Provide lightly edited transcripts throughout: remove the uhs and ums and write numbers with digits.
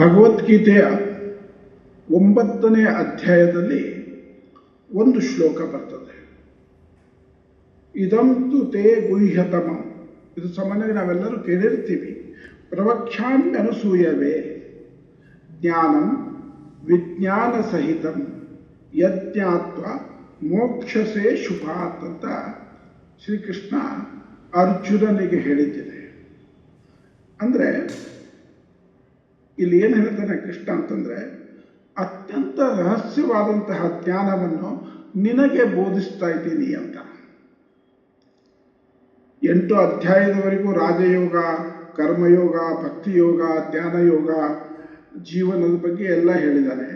ಭಗವದ್ಗೀತೆಯ 9ನೇ ಅಧ್ಯಾಯದಲ್ಲಿ ಒಂದು ಶ್ಲೋಕ ಬರ್ತದೆ. ಇದಂತು ತೇ ಗುಹ್ಯತಮಂ. ಇದು ಸಾಮಾನ್ಯವಾಗಿ ನಾವೆಲ್ಲರೂ ಕೇಳಿರ್ತೀವಿ. ಪ್ರವಕ್ಷ್ಯಾಮ್ಯನಸೂಯವೇ ಜ್ಞಾನಂ ವಿಜ್ಞಾನ ಸಹಿತಂ ಯಜ್ಞಾತ್ವ ಮೋಕ್ಷಸೇ ಶುಭಾತ್ ಅಂತ ಶ್ರೀಕೃಷ್ಣ ಅರ್ಜುನನಿಗೆ ಹೇಳಿದ್ದೇನೆ. ಅಂದರೆ ಇಲ್ಲಿ ಏನು ಹೇಳ್ತಾನೆ ಕೃಷ್ಣ ಅಂತಂದರೆ, ಅತ್ಯಂತ ರಹಸ್ಯವಾದಂತಹ ಜ್ಞಾನವನ್ನು ನಿನಗೆ ಬೋಧಿಸ್ತಾ ಇದ್ದೀನಿ ಅಂತ. 8 ಅಧ್ಯಾಯದವರೆಗೂ ರಾಜಯೋಗ, ಕರ್ಮಯೋಗ, ಭಕ್ತಿಯೋಗ, ಧ್ಯಾನಯೋಗ, ಜೀವನದ ಬಗ್ಗೆ ಎಲ್ಲ ಹೇಳಿದ್ದಾನೆ.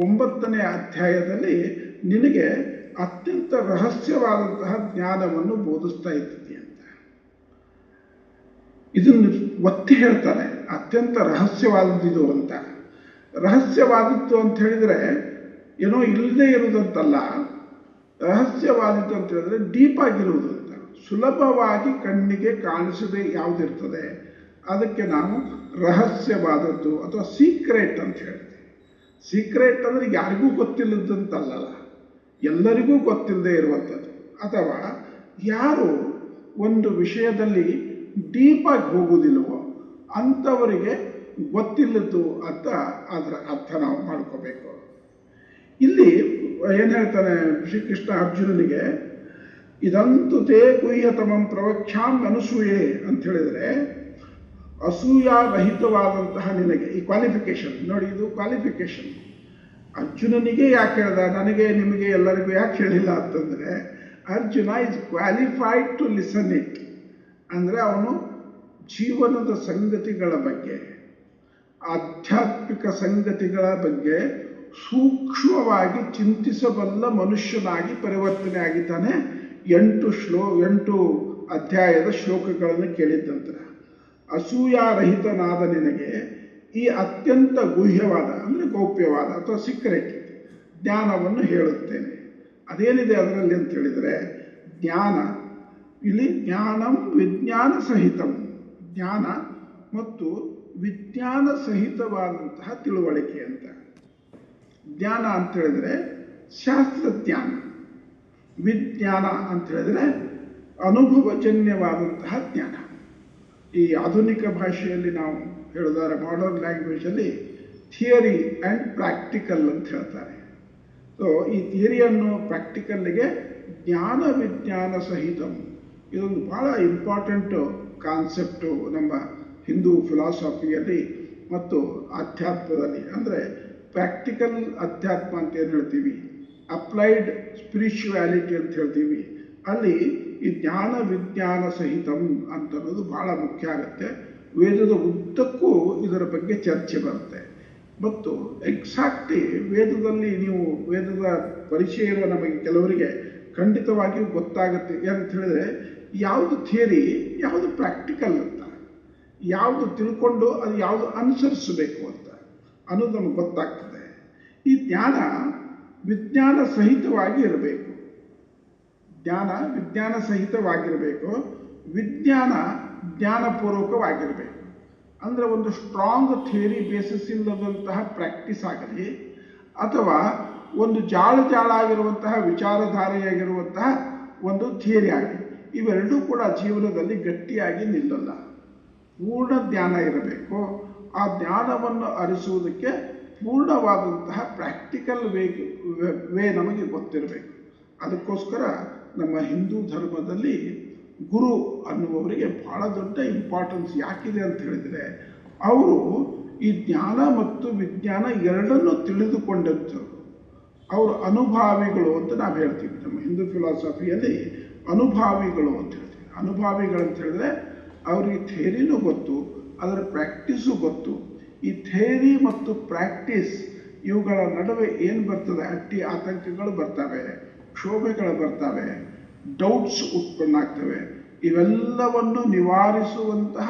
9ನೇ ಅಧ್ಯಾಯದಲ್ಲಿ ನಿನಗೆ ಅತ್ಯಂತ ರಹಸ್ಯವಾದಂತಹ ಜ್ಞಾನವನ್ನು ಬೋಧಿಸ್ತಾ ಇದ್ದೀನಿ ಅಂತ. ಇದನ್ನು ಒತ್ತಿ ಹೇಳ್ತಾನೆ, ಅತ್ಯಂತ ರಹಸ್ಯವಾದದ್ದು ಅಂತ. ರಹಸ್ಯವಾದದ್ದು ಅಂತ ಹೇಳಿದರೆ ಏನೋ ಇಲ್ಲದೆ ಇರುವುದಂತಲ್ಲ. ರಹಸ್ಯವಾದದ್ದು ಅಂತ ಹೇಳಿದ್ರೆ ಡೀಪ್ ಆಗಿರುವುದು ಅಂತ. ಸುಲಭವಾಗಿ ಕಣ್ಣಿಗೆ ಕಾಣಿಸದೆ ಯಾವುದಿರ್ತದೆ ಅದಕ್ಕೆ ನಾವು ರಹಸ್ಯವಾದದ್ದು ಅಥವಾ ಸೀಕ್ರೆಟ್ ಅಂತ ಹೇಳ್ತೀವಿ. ಸೀಕ್ರೆಟ್ ಅಂದರೆ ಯಾರಿಗೂ ಗೊತ್ತಿಲ್ಲದಂತಲ್ಲ, ಎಲ್ಲರಿಗೂ ಗೊತ್ತಿಲ್ಲದೆ ಇರುವಂಥದ್ದು. ಅಥವಾ ಯಾರು ಒಂದು ವಿಷಯದಲ್ಲಿ ಡೀಪಾಗಿ ಹೋಗುವುದಿಲ್ಲವೋ ಅಂಥವರಿಗೆ ಗೊತ್ತಿಲ್ಲದ್ದು ಅಂತ ಅದರ ಅರ್ಥ ನಾವು ಮಾಡ್ಕೋಬೇಕು. ಇಲ್ಲಿ ಏನು ಹೇಳ್ತಾನೆ ಶ್ರೀಕೃಷ್ಣ ಅರ್ಜುನನಿಗೆ, ಇದಂತು ತೇ ಗುಹ್ಯತಮಂ ಪ್ರವಕ್ಷ್ಯಾಂ ಅನಸೂಯೆ ಅಂತ ಹೇಳಿದರೆ, ಅಸೂಯಾರಹಿತವಾದಂತಹ ನಿನಗೆ ಈ ಕ್ವಾಲಿಫಿಕೇಶನ್ ನೋಡಿ, ಇದು ಕ್ವಾಲಿಫಿಕೇಶನ್. ಅರ್ಜುನನಿಗೆ ಯಾಕೆ ಹೇಳ್ದ, ನನಗೆ ನಿಮಗೆ ಎಲ್ಲರಿಗೂ ಯಾಕೆ ಹೇಳಿಲ್ಲ ಅಂತಂದರೆ, Arjuna is qualified to listen it. ಅಂದರೆ ಅವನು ಜೀವನದ ಸಂಗತಿಗಳ ಬಗ್ಗೆ, ಆಧ್ಯಾತ್ಮಿಕ ಸಂಗತಿಗಳ ಬಗ್ಗೆ ಸೂಕ್ಷ್ಮವಾಗಿ ಚಿಂತಿಸಬಲ್ಲ ಮನುಷ್ಯನಾಗಿ ಪರಿವರ್ತನೆ ಆಗಿದ್ದಾನೆ. 8 ಅಧ್ಯಾಯದ ಶ್ಲೋಕಗಳನ್ನು ಕೇಳಿದ ನಂತರ ಅಸೂಯಾರಹಿತನಾದ ನಿನಗೆ ಈ ಅತ್ಯಂತ ಗುಹ್ಯವಾದ ಅಂದರೆ ಗೌಪ್ಯವಾದ ಅಥವಾ ಸೀಕ್ರೆಟ್ ಜ್ಞಾನವನ್ನು ಹೇಳುತ್ತೇನೆ. ಅದೇನಿದೆ ಅದರಲ್ಲಿ ಅಂತ ಹೇಳಿದರೆ, ಜ್ಞಾನ, ಇಲ್ಲಿ ಜ್ಞಾನಂ ವಿಜ್ಞಾನ ಸಹಿತಂ, ಜ್ಞಾನ ಮತ್ತು ವಿಜ್ಞಾನ ಸಹಿತವಾದಂತಹ ತಿಳುವಳಿಕೆ ಅಂತ. ಜ್ಞಾನ ಅಂತ ಹೇಳಿದರೆ ಶಾಸ್ತ್ರಜ್ಞಾನ, ವಿಜ್ಞಾನ ಅಂತ ಹೇಳಿದರೆ ಅನುಭವಜನ್ಯವಾದಂತಹ ಜ್ಞಾನ. ಈ ಆಧುನಿಕ ಭಾಷೆಯಲ್ಲಿ ನಾವು ಹೇಳಿದರೆ, ಮಾಡರ್ನ್ ಲ್ಯಾಂಗ್ವೇಜಲ್ಲಿ ಥಿಯರಿ ಆ್ಯಂಡ್ ಪ್ರಾಕ್ಟಿಕಲ್ ಅಂತ ಹೇಳ್ತಾರೆ. ಸೊ ಈ ಥಿಯರಿಯನ್ನು ಪ್ರಾಕ್ಟಿಕಲ್ಗೆ ಜ್ಞಾನ ವಿಜ್ಞಾನ ಸಹಿತಂ, ಇದೊಂದು ಭಾಳ ಇಂಪಾರ್ಟೆಂಟು ಕಾನ್ಸೆಪ್ಟು ನಮ್ಮ ಹಿಂದೂ ಫಿಲಾಸಫಿಯಲ್ಲಿ ಮತ್ತು ಆಧ್ಯಾತ್ಮದಲ್ಲಿ. ಅಂದರೆ ಪ್ರಾಕ್ಟಿಕಲ್ ಅಧ್ಯಾತ್ಮ ಅಂತ ಏನು ಹೇಳ್ತೀವಿ, ಅಪ್ಲೈಡ್ ಸ್ಪಿರಿಚುವ್ಯಾಲಿಟಿ ಅಂತ ಹೇಳ್ತೀವಿ, ಅಲ್ಲಿ ಈ ಜ್ಞಾನ ವಿಜ್ಞಾನ ಸಹಿತಂ ಅಂತ ಅನ್ನೋದು ಭಾಳ ಮುಖ್ಯ ಆಗುತ್ತೆ. ವೇದದ ಉದ್ದಕ್ಕೂ ಇದರ ಬಗ್ಗೆ ಚರ್ಚೆ ಬರುತ್ತೆ. ಮತ್ತು ಎಕ್ಸಾಕ್ಟ್ಲಿ ವೇದದಲ್ಲಿ ನೀವು ವೇದದ ಪರಿಚಯ ಇರುವ ನಮಗೆ ಕೆಲವರಿಗೆ ಖಂಡಿತವಾಗಿಯೂ ಗೊತ್ತಾಗುತ್ತೆ. ಏನಂತ ಹೇಳಿದ್ರೆ, ಯಾವುದು ಥಿಯರಿ, ಯಾವುದು ಪ್ರಾಕ್ಟಿಕಲ್ ಅಂತ, ಯಾವುದು ತಿಳ್ಕೊಂಡು ಅದು ಯಾವುದು ಅನುಸರಿಸಬೇಕು ಅಂತ ಅನ್ನೋದು ನಮಗೆ ಗೊತ್ತಾಗ್ತದೆ. ಈ ಜ್ಞಾನ ವಿಜ್ಞಾನ ಸಹಿತವಾಗಿ ಇರಬೇಕು. ಜ್ಞಾನ ವಿಜ್ಞಾನ ಸಹಿತವಾಗಿರಬೇಕು. ವಿಜ್ಞಾನ ಜ್ಞಾನಪೂರ್ವಕವಾಗಿರಬೇಕು. ಅಂದರೆ ಒಂದು ಸ್ಟ್ರಾಂಗ್ ಥಿಯರಿ ಬೇಸಿಸ್ ಇಲ್ಲದಂತಹ ಪ್ರಾಕ್ಟೀಸ್ ಆಗಲಿ, ಅಥವಾ ಒಂದು ಜಾಳಾಗಿರುವಂತಹ ವಿಚಾರಧಾರೆಯಾಗಿರುವಂತಹ ಒಂದು ಥಿಯರಿ ಆಗಲಿ, ಇವೆರಡೂ ಕೂಡ ಜೀವನದಲ್ಲಿ ಗಟ್ಟಿಯಾಗಿ ನಿಲ್ಲಲ್ಲ. ಪೂರ್ಣ ಜ್ಞಾನ ಇರಬೇಕು. ಆ ಜ್ಞಾನವನ್ನು ಅರಿಸುವುದಕ್ಕೆ ಪೂರ್ಣವಾದಂತಹ ಪ್ರಾಕ್ಟಿಕಲ್ ವೇ ನಮಗೆ ಗೊತ್ತಿರಬೇಕು. ಅದಕ್ಕೋಸ್ಕರ ನಮ್ಮ ಹಿಂದೂ ಧರ್ಮದಲ್ಲಿ ಗುರು ಅನ್ನುವವರಿಗೆ ಬಹಳ ದೊಡ್ಡ ಇಂಪಾರ್ಟೆನ್ಸ್ ಯಾಕಿದೆ ಅಂತ ಹೇಳಿದರೆ, ಅವರು ಈ ಜ್ಞಾನ ಮತ್ತು ವಿಜ್ಞಾನ ಎರಡನ್ನೂ ತಿಳಿದುಕೊಂಡಂಥವ್ರು. ಅವರು ಅನುಭಾವಿಗಳು ಅಂತ ನಾವು ಹೇಳ್ತೀವಿ. ನಮ್ಮ ಹಿಂದೂ ಫಿಲಾಸಫಿಯಲ್ಲಿ ಅನುಭಾವಿಗಳು ಅಂತ ಹೇಳ್ತೀವಿ. ಅನುಭಾವಿಗಳಂತ ಹೇಳಿದ್ರೆ ಅವರಿಗೆ ಥಿಯರಿನೂ ಗೊತ್ತು, ಅದರ ಪ್ರಾಕ್ಟೀಸು ಗೊತ್ತು. ಈ ಥಿಯರಿ ಮತ್ತು ಪ್ರಾಕ್ಟೀಸ್ ಇವುಗಳ ನಡುವೆ ಏನು ಬರ್ತದೆ, ಅಡ್ಡಿ ಆತಂಕಗಳು ಬರ್ತವೆ, ಕ್ಷೋಭೆಗಳು ಬರ್ತವೆ, ಡೌಟ್ಸ್ ಉತ್ಪನ್ನ ಆಗ್ತವೆ. ಇವೆಲ್ಲವನ್ನು ನಿವಾರಿಸುವಂತಹ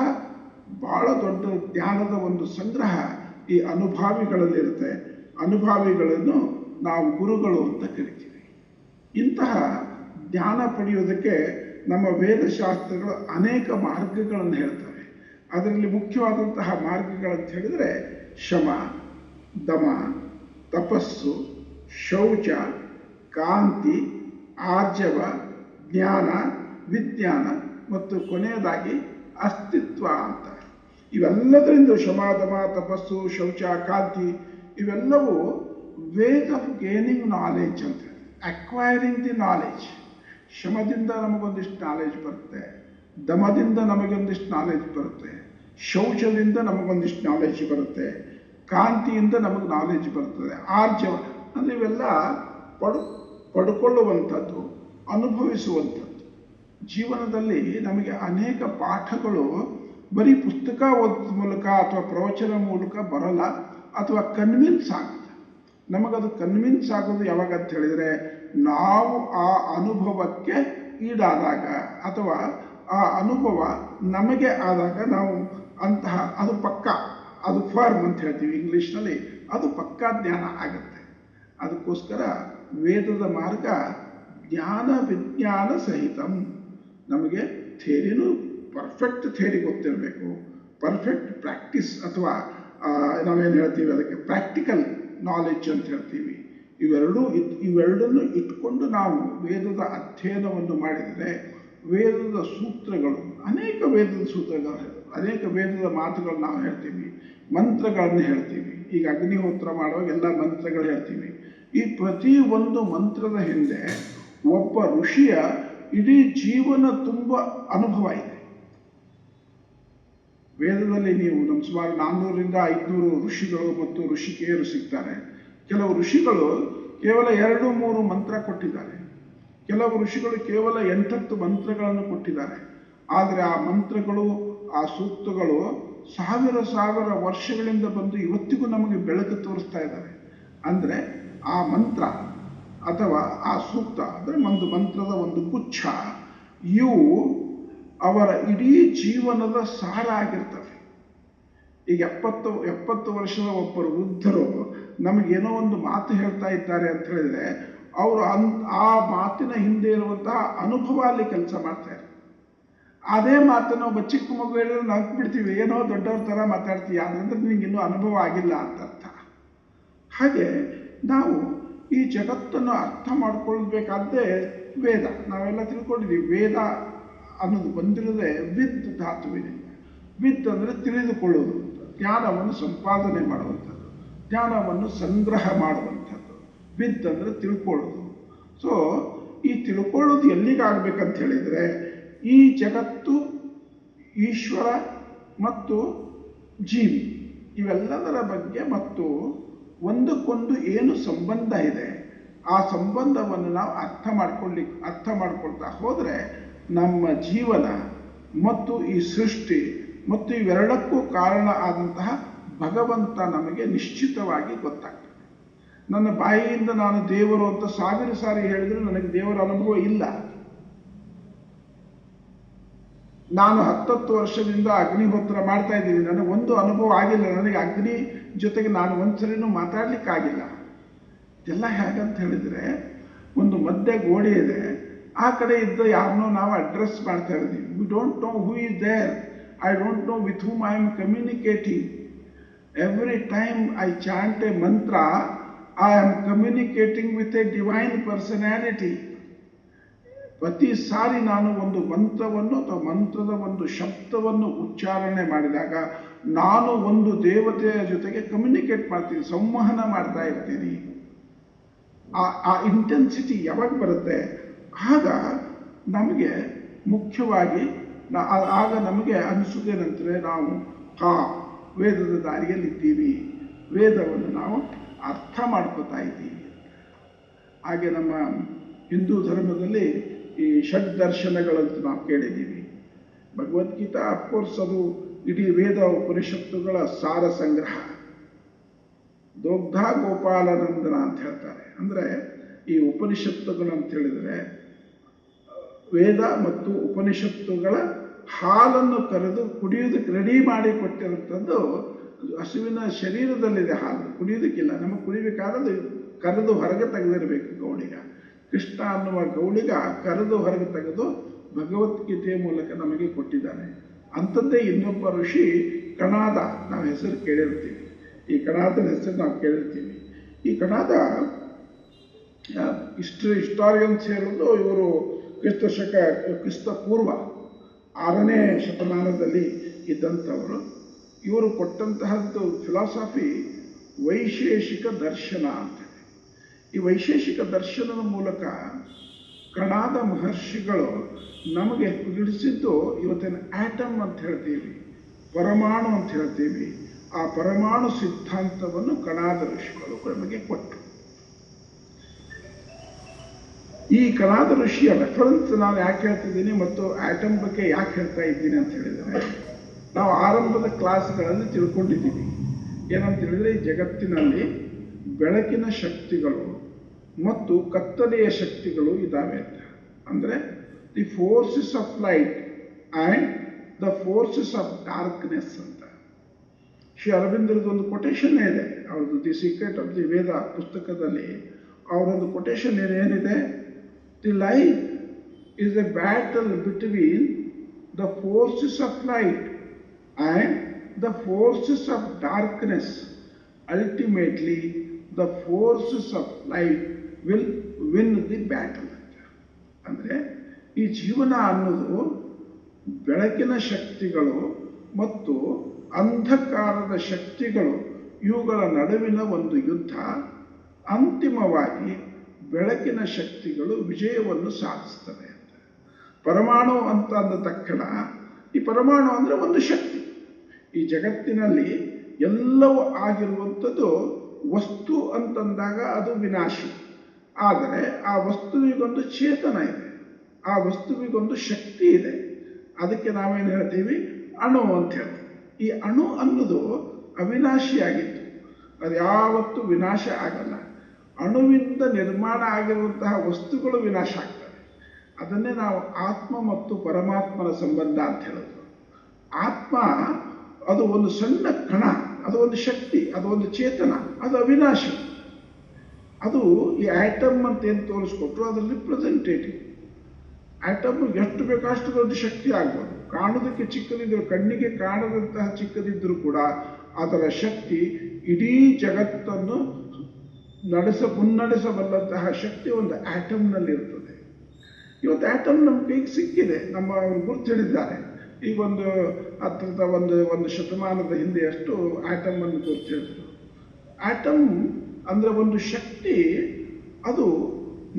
ಭಾಳ ದೊಡ್ಡ ಜ್ಞಾನದ ಒಂದು ಸಂಗ್ರಹ ಈ ಅನುಭಾವಿಗಳಲ್ಲಿರುತ್ತೆ. ಅನುಭಾವಿಗಳನ್ನು ನಾವು ಗುರುಗಳು ಅಂತ ಕರಿತೀವಿ. ಇಂತಹ ಜ್ಞಾನ ಪಡೆಯುವುದಕ್ಕೆ ನಮ್ಮ ವೇದಶಾಸ್ತ್ರಗಳು ಅನೇಕ ಮಾರ್ಗಗಳನ್ನು ಹೇಳ್ತವೆ. ಅದರಲ್ಲಿ ಮುಖ್ಯವಾದಂತಹ ಮಾರ್ಗಗಳಂತ ಹೇಳಿದರೆ ಶಮ, ದಮ, ತಪಸ್ಸು, ಶೌಚ, ಕಾಂತಿ, ಆರ್ಜವ, ಜ್ಞಾನ, ವಿಜ್ಞಾನ ಮತ್ತು ಕೊನೆಯದಾಗಿ ಅಸ್ತಿತ್ವ ಅಂತ. ಇವೆಲ್ಲದರಿಂದ ಶಮ, ದಮ, ತಪಸ್ಸು, ಶೌಚ, ಕಾಂತಿ ಇವೆಲ್ಲವೂ ವೇಸ್ ಆಫ್ ಗೇನಿಂಗ್ ನಾಲೆಡ್ಜ್ ಅಂತ, ಅಕ್ವೈರಿಂಗ್ ದಿ ನಾಲೆಡ್ಜ್. ಶಮದಿಂದ ನಮಗೊಂದಿಷ್ಟು ನಾಲೆಡ್ಜ್ ಬರುತ್ತೆ, ದಮದಿಂದ ನಮಗೊಂದಿಷ್ಟು ನಾಲೆಡ್ಜ್ ಬರುತ್ತೆ, ಶೌಚದಿಂದ ನಮಗೊಂದಿಷ್ಟು ನಾಲೆಡ್ಜ್ ಬರುತ್ತೆ, ಕಾಂತಿಯಿಂದ ನಮಗೆ ನಾಲೆಡ್ಜ್ ಬರ್ತದೆ, ಆರ್ಜವ ಅಂದರೆ ಇವೆಲ್ಲ ಪಡ್ಕೊಳ್ಳುವಂಥದ್ದು, ಅನುಭವಿಸುವಂಥದ್ದು. ಜೀವನದಲ್ಲಿ ನಮಗೆ ಅನೇಕ ಪಾಠಗಳು ಬರೀ ಪುಸ್ತಕ ಓದೋದ ಮೂಲಕ ಅಥವಾ ಪ್ರವಚನ ಮೂಲಕ ಬರಲ್ಲ, ಅಥವಾ ಕನ್ವಿನ್ಸ್ ಆಗುತ್ತೆ. ನಮಗದು ಕನ್ವಿನ್ಸ್ ಆಗೋದು ಯಾವಾಗ ಅಂತ ಹೇಳಿದರೆ, ನಾವು ಆ ಅನುಭವಕ್ಕೆ ಈಡಾದಾಗ ಅಥವಾ ಆ ಅನುಭವ ನಮಗೆ ಆದಾಗ ನಾವು ಅಂತಹ ಅದು ಪಕ್ಕ, ಅದು ಫರ್ಮ್ ಅಂತ ಹೇಳ್ತೀವಿ ಇಂಗ್ಲೀಷ್ನಲ್ಲಿ, ಅದು ಪಕ್ಕಾ ಜ್ಞಾನ ಆಗುತ್ತೆ. ಅದಕ್ಕೋಸ್ಕರ ವೇದದ ಮಾರ್ಗ ಜ್ಞಾನ ವಿಜ್ಞಾನ ಸಹಿತಂ. ನಮಗೆ ಥೇರಿನೂ ಪರ್ಫೆಕ್ಟ್ ಥೇರಿ ಗೊತ್ತಿರಬೇಕು, ಪರ್ಫೆಕ್ಟ್ ಪ್ರಾಕ್ಟೀಸ್ ಅಥವಾ ನಾವೇನು ಹೇಳ್ತೀವಿ ಅದಕ್ಕೆ ಪ್ರಾಕ್ಟಿಕಲ್ ನಾಲೆಡ್ಜ್ ಅಂತ ಹೇಳ್ತೀವಿ. ಇವೆರಡನ್ನು ಇಟ್ಕೊಂಡು ನಾವು ವೇದದ ಅಧ್ಯಯನವನ್ನು ಮಾಡಿದರೆ ವೇದದ ಸೂತ್ರಗಳು, ಅನೇಕ ವೇದದ ಸೂತ್ರಗಳು, ಅನೇಕ ವೇದದ ಮಾತುಗಳು ನಾವು ಹೇಳ್ತೀವಿ, ಮಂತ್ರಗಳನ್ನು ಹೇಳ್ತೀವಿ. ಈಗ ಅಗ್ನಿಹೋತ್ರ ಮಾಡುವಾಗ ಎಲ್ಲ ಮಂತ್ರಗಳು ಹೇಳ್ತೀವಿ. ಈ ಪ್ರತಿ ಒಂದು ಮಂತ್ರದ ಹಿಂದೆ ಒಬ್ಬ ಋಷಿಯ ಇಡೀ ಜೀವನ ತುಂಬ ಅನುಭವ ಇದೆ. ವೇದದಲ್ಲಿ ನೀವು ನಮ್ಮ ಸುಮಾರು 400-500 ಋಷಿಗಳು ಮತ್ತು ಋಷಿಕೆಯರು ಸಿಗ್ತಾರೆ. ಕೆಲವು ಋಷಿಗಳು ಕೇವಲ 2-3 ಮಂತ್ರ ಕೊಟ್ಟಿದ್ದಾರೆ, ಕೆಲವು ಋಷಿಗಳು ಕೇವಲ 8-10 ಮಂತ್ರಗಳನ್ನು ಕೊಟ್ಟಿದ್ದಾರೆ. ಆದರೆ ಆ ಮಂತ್ರಗಳು, ಆ ಸೂಕ್ತಗಳು ಸಾವಿರ ವರ್ಷಗಳಿಂದ ಬಂದು ಇವತ್ತಿಗೂ ನಮಗೆ ಬೆಳಕು ತೋರಿಸ್ತಾ ಇದ್ದಾರೆ. ಅಂದರೆ ಆ ಮಂತ್ರ ಅಥವಾ ಆ ಸೂಕ್ತ ಅಂದರೆ ಒಂದು ಮಂತ್ರದ ಒಂದು ಗುಚ್ಛ, ಇವು ಅವರ ಇಡೀ ಜೀವನದ ಸಾರ ಆಗಿರ್ತವೆ. ಈಗ 70 ವರ್ಷದ ಒಬ್ಬರು ವೃದ್ಧರು ನಮಗೇನೋ ಒಂದು ಮಾತು ಹೇಳ್ತಾ ಇದ್ದಾರೆ ಅಂತ ಹೇಳಿದ್ರೆ, ಅವರು ಆ ಮಾತಿನ ಹಿಂದೆ ಇರುವಂತಹ ಅನುಭವ ಅಲ್ಲಿ ಕೆಲಸ ಮಾಡ್ತಾರೆ. ಅದೇ ಮಾತನ್ನು ಒಬ್ಬ ಚಿಕ್ಕ ಮಗು ಹೇಳಿದ್ರೆ ನಗ್ದು ಬಿಡ್ತೀವಿ, ಏನೋ ದೊಡ್ಡವ್ರ ಥರ ಮಾತಾಡ್ತೀವಿ, ಅದಂದ್ರೆ ನಿನಗೆ ಇನ್ನೂ ಅನುಭವ ಆಗಿಲ್ಲ ಅಂತ ಅರ್ಥ. ಹಾಗೆ ನಾವು ಈ ಜಗತ್ತನ್ನು ಅರ್ಥ ಮಾಡ್ಕೊಳ್ಬೇಕಾದ್ದೇ ವೇದ. ನಾವೆಲ್ಲ ತಿಳ್ಕೊಂಡಿದ್ದೀವಿ, ವೇದ ಅನ್ನೋದು ಬಂದಿರೋದೇ ವಿದ್ ಧಾತುವಿನಿಂದ. ವಿದ್ ಅಂದರೆ ತಿಳಿದುಕೊಳ್ಳೋದು, ಜ್ಞಾನವನ್ನು ಸಂಪಾದನೆ ಮಾಡುವಂಥದ್ದು, ಜ್ಞಾನವನ್ನು ಸಂಗ್ರಹ ಮಾಡುವಂಥದ್ದು. ವಿದ್ ಅಂದರೆ ತಿಳ್ಕೊಳ್ಳೋದು. ಸೊ ಈ ತಿಳ್ಕೊಳ್ಳೋದು ಎಲ್ಲಿಗಾಗಬೇಕಂತ ಹೇಳಿದರೆ, ಈ ಜಗತ್ತು, ಈಶ್ವರ ಮತ್ತು ಜೀವಿ ಇವೆಲ್ಲದರ ಬಗ್ಗೆ ಮತ್ತು ಒಂದಕ್ಕೊಂದು ಏನು ಸಂಬಂಧ ಇದೆ, ಆ ಸಂಬಂಧವನ್ನು ನಾವು ಅರ್ಥ ಮಾಡ್ಕೊಳ್ತಾ ಹೋದರೆ ನಮ್ಮ ಜೀವನ ಮತ್ತು ಈ ಸೃಷ್ಟಿ ಮತ್ತು ಇವೆರಡಕ್ಕೂ ಕಾರಣ ಆದಂತಹ ಭಗವಂತ ನಮಗೆ ನಿಶ್ಚಿತವಾಗಿ ಗೊತ್ತಾಗ್ತದೆ. ನನ್ನ ಬಾಯಿಯಿಂದ ನಾನು ದೇವರು ಅಂತ 1000 ಸಾರಿ ಹೇಳಿದರೂ ನನಗೆ ದೇವರ ಅನುಭವ ಇಲ್ಲ. ನಾನು 10 ವರ್ಷದಿಂದ ಅಗ್ನಿಹೋತ್ರ ಮಾಡ್ತಾ ಇದ್ದೀನಿ, ನನಗೆ ಒಂದು ಅನುಭವ ಆಗಿಲ್ಲ. ನನಗೆ ಅಗ್ನಿ ಜೊತೆಗೆ ನಾನು ಒಂದ್ಸರಿನೂ ಮಾತಾಡ್ಲಿಕ್ಕಾಗಿಲ್ಲ. ಇದೆಲ್ಲ ಹೇಗಂತ ಹೇಳಿದರೆ, ಒಂದು ಮಧ್ಯೆ ಗೋಡೆ ಇದೆ, ಆ ಕಡೆ ಇದ್ದ ಯಾರನ್ನೋ ನಾವು ಅಡ್ರೆಸ್ ಮಾಡ್ತಾ ಇದ್ದೀವಿ. We don't know who is there, I don't know with whom I am communicating. Every time I chant a mantra, I am communicating with a divine personality. ಪ್ರತಿ ಸಾರಿ ನಾನು ಒಂದು ಮಂತ್ರವನ್ನು ಅಥವಾ ಮಂತ್ರದ ಒಂದು ಶಬ್ದವನ್ನು ಉಚ್ಚಾರಣೆ ಮಾಡಿದಾಗ ನಾನು ಒಂದು ದೇವತೆಯ ಜೊತೆಗೆ ಕಮ್ಯುನಿಕೇಟ್ ಮಾಡ್ತೀನಿ, ಸಂವಹನ ಮಾಡ್ತಾ ಇರ್ತೀನಿ. ಆ ಇಂಟೆನ್ಸಿಟಿ ಯಾವಾಗ ಬರುತ್ತೆ, ಆಗ ನಮಗೆ ಮುಖ್ಯವಾಗಿ ಆಗ ನಮಗೆ ಅನಿಸೋದೇನಂದರೆ, ನಾವು ವೇದದ ದಾರಿಯಲ್ಲಿದ್ದೀವಿ, ವೇದವನ್ನು ನಾವು ಅರ್ಥ ಮಾಡ್ಕೋತಾ ಇದ್ದೀವಿ. ಹಾಗೆ ನಮ್ಮ ಹಿಂದೂ ಧರ್ಮದಲ್ಲಿ ಈ ಷಡ್ದರ್ಶನಗಳಂತೂ ನಾವು ಕೇಳಿದ್ದೀವಿ. ಭಗವದ್ಗೀತಾ ಅಫ್ಕೋರ್ಸ್ ಅದು ಇಡೀ ವೇದ ಉಪನಿಷತ್ತುಗಳ ಸಾರ ಸಂಗ್ರಹ. ದೊಗ್ಧ ಗೋಪಾಲನಂದನ ಅಂತ ಹೇಳ್ತಾರೆ. ಅಂದರೆ ಈ ಉಪನಿಷತ್ತುಗಳು ಅಂತ ಹೇಳಿದರೆ ವೇದ ಮತ್ತು ಉಪನಿಷತ್ತುಗಳ ಹಾಲನ್ನು ಕರೆದು ಕುಡಿಯೋದಕ್ಕೆ ರೆಡಿ ಮಾಡಿ ಕೊಟ್ಟಿರುವಂಥದ್ದು. ಹಸುವಿನ ಶರೀರದಲ್ಲಿದೆ ಹಾಲು, ಕುಡಿಯೋದಕ್ಕಿಲ್ಲ. ನಮಗೆ ಕುಡಿಬೇಕಾದ್ರೆ ಕರೆದು ಹೊರಗೆ ತೆಗೆದಿರಬೇಕು ಗೌಳಿಗ. ಕೃಷ್ಣ ಅನ್ನುವ ಗೌಳಿಗ ಕರೆದು ಹೊರಗೆ ತೆಗೆದು ಭಗವದ್ಗೀತೆಯ ಮೂಲಕ ನಮಗೆ ಕೊಟ್ಟಿದ್ದಾನೆ. ಅಂಥದ್ದೇ ಇನ್ನೊಬ್ಬ ಋಷಿ ಕಣಾದ, ನಾವು ಹೆಸರು ಕೇಳಿರ್ತೀವಿ. ಈ ಕಣಾದನ ಹೆಸರು ನಾವು ಕೇಳಿರ್ತೀವಿ. ಈ ಕಣಾದ ಹಿಸ್ಟಾರಿಯನ್ಸ್ ಹೇಳೋದು ಇವರು ಕ್ರಿಸ್ತ ಪೂರ್ವ 6ನೇ ಶತಮಾನದಲ್ಲಿ ಇದ್ದಂಥವರು. ಇವರು ಕೊಟ್ಟಂತಹದ್ದು ಫಿಲಾಸಫಿ ವೈಶೇಷಿಕ ದರ್ಶನ ಅಂತೇಳಿ. ಈ ವೈಶೇಷಿಕ ದರ್ಶನದ ಮೂಲಕ ಕಣಾದ ಮಹರ್ಷಿಗಳು ನಮಗೆ ಬಿಡಿಸಿದ್ದು ಇವತ್ತಿನ ಆಟಮ್ ಅಂತ ಹೇಳ್ತೀವಿ, ಪರಮಾಣು ಅಂತ ಹೇಳ್ತೀವಿ. ಆ ಪರಮಾಣು ಸಿದ್ಧಾಂತವನ್ನು ಕಣಾದ ಋಷಿಗಳು ನಮಗೆ ಕೊಟ್ಟರು. ಈ ಕಣಾದ ಋಷಿಯ ರೆಫರೆನ್ಸ್ ನಾನು ಯಾಕೆ ಹೇಳ್ತಿದ್ದೀನಿ ಮತ್ತು ಆಟಮ್ ಬಗ್ಗೆ ಯಾಕೆ ಹೇಳ್ತಾ ಇದ್ದೀನಿ ಅಂತ ಹೇಳಿದರೆ, ನಾವು ಆರಂಭದ ಕ್ಲಾಸ್ಗಳಲ್ಲಿ ತಿಳ್ಕೊಂಡಿದ್ದೀವಿ ಏನಂತ ಹೇಳಿದರೆ, ಈ ಜಗತ್ತಿನಲ್ಲಿ ಬೆಳಕಿನ ಶಕ್ತಿಗಳು ಮತ್ತು ಕತ್ತಲೆಯ ಶಕ್ತಿಗಳು ಇದ್ದಾವೆ ಅಂತ. ಅಂದರೆ the forces of light and the forces of darkness ಅಂತ. ಶ್ರೀ ಅರವಿಂದರದೊಂದು ಕೊಟೇಶನ್ ಇದೆ, ಅವ್ರದ್ದು ದಿ ಸೀಕ್ರೆಟ್ ಆಫ್ ದಿ ವೇದ ಪುಸ್ತಕದಲ್ಲಿ ಅವರೊಂದು ಕೊಟೇಶನ್ ಏನಿದೆ, the life is a battle between the forces of light and the forces of darkness. Ultimately, the forces of light will win the battle. ಅಂದರೆ ಈ ಜೀವನ ಅನ್ನೋದು ಬೆಳಕಿನ ಶಕ್ತಿಗಳು ಮತ್ತು ಅಂಧಕಾರದ ಶಕ್ತಿಗಳು ಇವುಗಳ ನಡುವಿನ ಒಂದು ಯುದ್ಧ. ಅಂತಿಮವಾಗಿ ಬೆಳಕಿನ ಶಕ್ತಿಗಳು ವಿಜಯವನ್ನು ಸಾಧಿಸ್ತವೆ ಅಂತ. ಪರಮಾಣು ಅಂತ ಅಂದ ತಕ್ಷಣ, ಈ ಪರಮಾಣು ಅಂದರೆ ಒಂದು ಶಕ್ತಿ. ಈ ಜಗತ್ತಿನಲ್ಲಿ ಎಲ್ಲವೂ ಆಗಿರುವಂಥದ್ದು ವಸ್ತು ಅಂತಂದಾಗ ಅದು ವಿನಾಶಿ. ಆದರೆ ಆ ವಸ್ತುವಿಗೊಂದು ಚೇತನ ಇದೆ, ಆ ವಸ್ತುವಿಗೊಂದು ಶಕ್ತಿ ಇದೆ. ಅದಕ್ಕೆ ನಾವೇನು ಹೇಳ್ತೀವಿ, ಅಣು ಅಂತ ಹೇಳ್ತೀವಿ. ಈ ಅಣು ಅನ್ನೋದು ಅವಿನಾಶಿಯಾಗಿತ್ತು, ಅದು ಯಾವತ್ತೂ ವಿನಾಶ ಆಗಲ್ಲ. ಅಣುವಿಂದ ನಿರ್ಮಾಣ ಆಗಿರುವಂತಹ ವಸ್ತುಗಳು ವಿನಾಶ ಆಗ್ತವೆ. ಅದನ್ನೇ ನಾವು ಆತ್ಮ ಮತ್ತು ಪರಮಾತ್ಮನ ಸಂಬಂಧ ಅಂತ ಹೇಳೋದು. ಆತ್ಮ ಅದು ಒಂದು ಸಣ್ಣ ಕಣ, ಅದು ಒಂದು ಶಕ್ತಿ, ಅದು ಒಂದು ಚೇತನ, ಅದು ಅವಿನಾಶಿ. ಅದು ಈ ಆಟಮ್ ಅಂತ ಏನು ತೋರಿಸ್ಕೊಟ್ರು ಅದರಲ್ಲಿ ರಿಪ್ರೆಸೆಂಟೇಟಿವ್. ಆಟಮ್ ಎಷ್ಟು ಬೇಕಷ್ಟು ದೊಡ್ಡ ಶಕ್ತಿ ಆಗ್ಬೋದು. ಕಾಣೋದಕ್ಕೆ ಚಿಕ್ಕದಿದ್ದರೂ, ಕಣ್ಣಿಗೆ ಕಾಣದಂತಹ ಚಿಕ್ಕದಿದ್ದರೂ ಕೂಡ ಅದರ ಶಕ್ತಿ ಇಡೀ ಜಗತ್ತನ್ನು ಮುನ್ನಡೆಸಬಲ್ಲಂತಹ ಶಕ್ತಿ ಒಂದು ಆಟಮ್ನಲ್ಲಿ ಇರ್ತದೆ. ಇವತ್ತು ಆಟಮ್ ನಮ್ಮ ಕೈಗೆ ಸಿಕ್ಕಿದೆ, ನಮ್ಮ ಗುರುತು ಹಿಡಿದಿದ್ದಾರೆ. ಈಗ ಹತ್ತಿರದ ಒಂದು ಶತಮಾನದ ಹಿಂದೆ ಅಷ್ಟು ಆಟಮ್ ಅನ್ನು ಗುರುತು ಹಿಡಿದ್ರು. ಆಟಮ್ ಅಂದರೆ ಒಂದು ಶಕ್ತಿ, ಅದು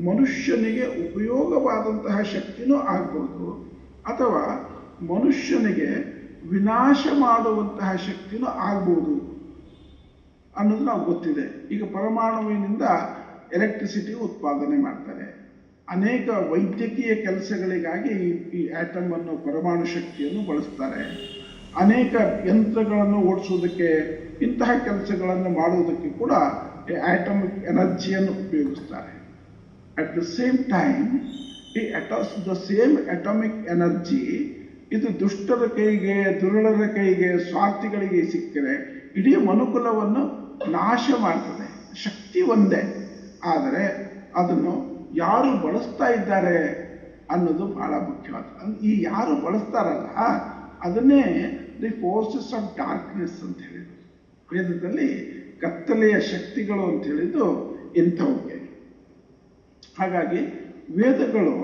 ಮನುಷ್ಯನಿಗೆ ಉಪಯೋಗವಾದಂತಹ ಶಕ್ತಿನೂ ಆಗ್ಬೋದು, ಅಥವಾ ಮನುಷ್ಯನಿಗೆ ವಿನಾಶ ಮಾಡುವಂತಹ ಶಕ್ತಿನೂ ಆಗ್ಬೋದು ಅನ್ನೋದು ನಾವು ಗೊತ್ತಿದೆ. ಈಗ ಪರಮಾಣುವಿನಿಂದ ಎಲೆಕ್ಟ್ರಿಸಿಟಿ ಉತ್ಪಾದನೆ ಮಾಡ್ತಾರೆ. ಅನೇಕ ವೈದ್ಯಕೀಯ ಕೆಲಸಗಳಿಗಾಗಿ ಈ ಆಟಮ್ ಅನ್ನು, ಪರಮಾಣು ಶಕ್ತಿಯನ್ನು ಬಳಸ್ತಾರೆ. ಅನೇಕ ಯಂತ್ರಗಳನ್ನು ಓಡಿಸೋದಕ್ಕೆ, ಇಂತಹ ಕೆಲಸಗಳನ್ನು ಮಾಡುವುದಕ್ಕೆ ಕೂಡ ಈ ಆಟಮಿಕ್ ಎನರ್ಜಿಯನ್ನು ಉಪಯೋಗಿಸ್ತಾರೆ. At the same time the same atomic energy ಇದು ದುಷ್ಟರ ಕೈಗೆ, ದುರುಳರ ಕೈಗೆ, ಸ್ವಾರ್ಥಿಗಳಿಗೆ ಸಿಕ್ಕರೆ ಇಡೀ ಮನುಕುಲವನ್ನು ನಾಶ ಮಾಡ್ತದೆ. ಶಕ್ತಿ ಒಂದೇ, ಆದರೆ ಅದನ್ನು ಯಾರು ಬಳಸ್ತಾ ಇದ್ದಾರೆ ಅನ್ನೋದು ಬಹಳ ಮುಖ್ಯವಾದ. ಈ ಯಾರು ಬಳಸ್ತಾರಲ್ಲ ಅದನ್ನೇ ದಿ ಫೋರ್ಸಸ್ ಆಫ್ ಡಾರ್ಕ್ನೆಸ್ ಅಂತ ಹೇಳಿದ್ರು. ವೇದದಲ್ಲಿ ಕತ್ತಲೆಯ ಶಕ್ತಿಗಳು ಅಂತ ಹೇಳಿದ್ದು ಇಂಥವುಗೆ. ಹಾಗಾಗಿ ವೇದಗಳು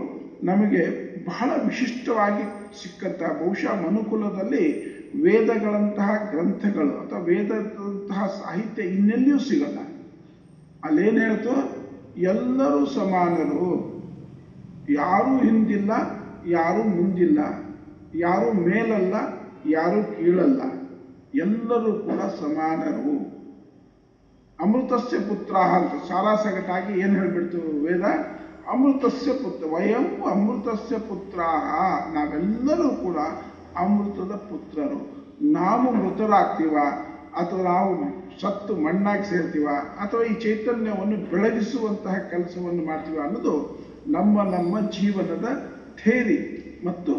ನಮಗೆ ಬಹಳ ವಿಶಿಷ್ಟವಾಗಿ ಸಿಕ್ಕಂಥ, ಬಹುಶಃ ಮನುಕುಲದಲ್ಲಿ ವೇದಗಳಂತಹ ಗ್ರಂಥಗಳು ಅಥವಾ ವೇದದಂತಹ ಸಾಹಿತ್ಯ ಇನ್ನೆಲ್ಲಿಯೂ ಸಿಗಲ್ಲ. ಅಲ್ಲೇನು ಹೇಳ್ತು, ಎಲ್ಲರೂ ಸಮಾನರು, ಯಾರೂ ಹಿಂದಿಲ್ಲ, ಯಾರೂ ಮುಂದಿಲ್ಲ, ಯಾರೂ ಮೇಲಲ್ಲ, ಯಾರೂ ಕೀಳಲ್ಲ, ಎಲ್ಲರೂ ಕೂಡ ಸಮಾನರು. ಅಮೃತಸ್ಯ ಪುತ್ರ ಅಂತ ಸಾರಾಸಗಟಾಗಿ ಏನು ಹೇಳ್ಬಿಡ್ತು ವೇದ, ಅಮೃತಸ್ಯ ಪುತ್ರ, ವಯಂ ಅಮೃತಸ್ಯ ಪುತ್ರ, ನಾವೆಲ್ಲರೂ ಕೂಡ ಅಮೃತದ ಪುತ್ರರು. ನಾವು ಮೃತರಾಗ್ತೀವ ಅಥವಾ ನಾವು ಸತ್ತು ಮಣ್ಣಾಗಿ ಸೇರ್ತೀವ ಅಥವಾ ಈ ಚೈತನ್ಯವನ್ನು ಬೆಳಗಿಸುವಂತಹ ಕೆಲಸವನ್ನು ಮಾಡ್ತೀವ ಅನ್ನೋದು ನಮ್ಮ ಜೀವನದ ಥೇರಿ ಮತ್ತು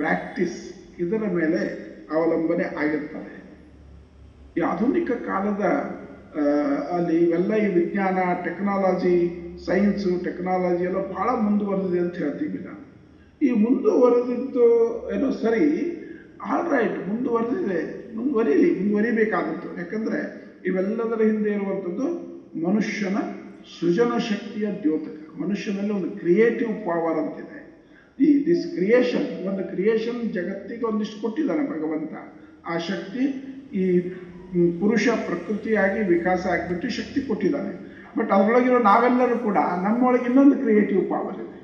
ಪ್ರಾಕ್ಟೀಸ್, ಇದರ ಮೇಲೆ ಅವಲಂಬನೆ ಆಗಿರ್ತದೆ. ಈ ಆಧುನಿಕ ಕಾಲದ ಅಲ್ಲಿ ಇವೆಲ್ಲ ಈ ವಿಜ್ಞಾನ, ಟೆಕ್ನಾಲಜಿ, ಸೈನ್ಸು, ಟೆಕ್ನಾಲಜಿ ಎಲ್ಲ ಬಹಳ ಮುಂದುವರೆದಿದೆ ಅಂತ ಹೇಳ್ತೀವಿ ನಾವು. ಈ ಮುಂದುವರೆದಿದ್ದು ಏನೋ ಸರಿ, ಆಲ್ ರೈಟ್, ಮುಂದುವರೆದಿದೆ, ಮುಂದುವರಿಬೇಕಾದದ್ದು. ಯಾಕಂದರೆ ಇವೆಲ್ಲದರ ಹಿಂದೆ ಇರುವಂಥದ್ದು ಮನುಷ್ಯನ ಸೃಜನ ಶಕ್ತಿಯ ದ್ಯೋತಕ. ಮನುಷ್ಯನಲ್ಲಿ ಒಂದು ಕ್ರಿಯೇಟಿವ್ ಪವರ್ ಅಂತಿದೆ. ದಿಸ್ ಕ್ರಿಯೇಷನ್, ಒಂದು ಕ್ರಿಯೇಷನ್ ಜಗತ್ತಿಗೆ ಒಂದಿಷ್ಟು ಕೊಟ್ಟಿದ್ದಾನೆ ಭಗವಂತ. ಆ ಶಕ್ತಿ ಈ ಪುರುಷ ಪ್ರಕೃತಿಯಾಗಿ ವಿಕಾಸ ಆಗಿಬಿಟ್ಟು ಶಕ್ತಿ ಕೊಟ್ಟಿದ್ದಾನೆ. ಬಟ್ ಅದರೊಳಗಿರೋ ನಾವೆಲ್ಲರೂ ಕೂಡ ನಮ್ಮೊಳಗೆ ಇನ್ನೊಂದು ಕ್ರಿಯೇಟಿವ್ ಪವರ್ ಇದೆ.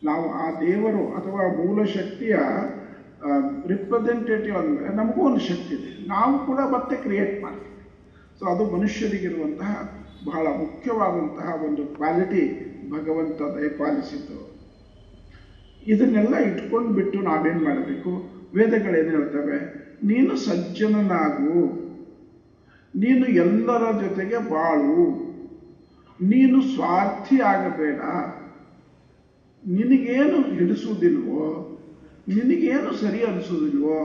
ನಾವು ಆ ದೇವರು ಅಥವಾ ಮೂಲ ಶಕ್ತಿಯ ರಿಪ್ರೆಸೆಂಟೇಟಿವ್ ಅಂದರೆ ನಮಗೂ ಒಂದು ಶಕ್ತಿ ಇದೆ, ನಾವು ಕೂಡ ಮತ್ತೆ ಕ್ರಿಯೇಟ್ ಮಾಡ್ತೀವಿ. ಸೊ ಅದು ಮನುಷ್ಯರಿಗಿರುವಂತಹ ಬಹಳ ಮುಖ್ಯವಾದಂತಹ ಒಂದು ಕ್ವಾಲಿಟಿ ಭಗವಂತ ದಯಪಾಲಿಸಿದ್ದು. ಇದನ್ನೆಲ್ಲ ಇಟ್ಕೊಂಡು ಬಿಟ್ಟು ನಾವೇನು ಮಾಡಬೇಕು? ವೇದಗಳೇನು ಹೇಳ್ತವೆ? ನೀನು ಸಜ್ಜನನಾಗು, ನೀನು ಎಲ್ಲರ ಜೊತೆಗೆ ಬಾಳು, ನೀನು ಸ್ವಾರ್ಥಿ ಆಗಬೇಡ, ನಿನಗೇನು ಹಿಡಿಸುವುದಿಲ್ವೋ, ನಿನಗೇನು ಸರಿ ಅನಿಸೋದಿಲ್ವೋ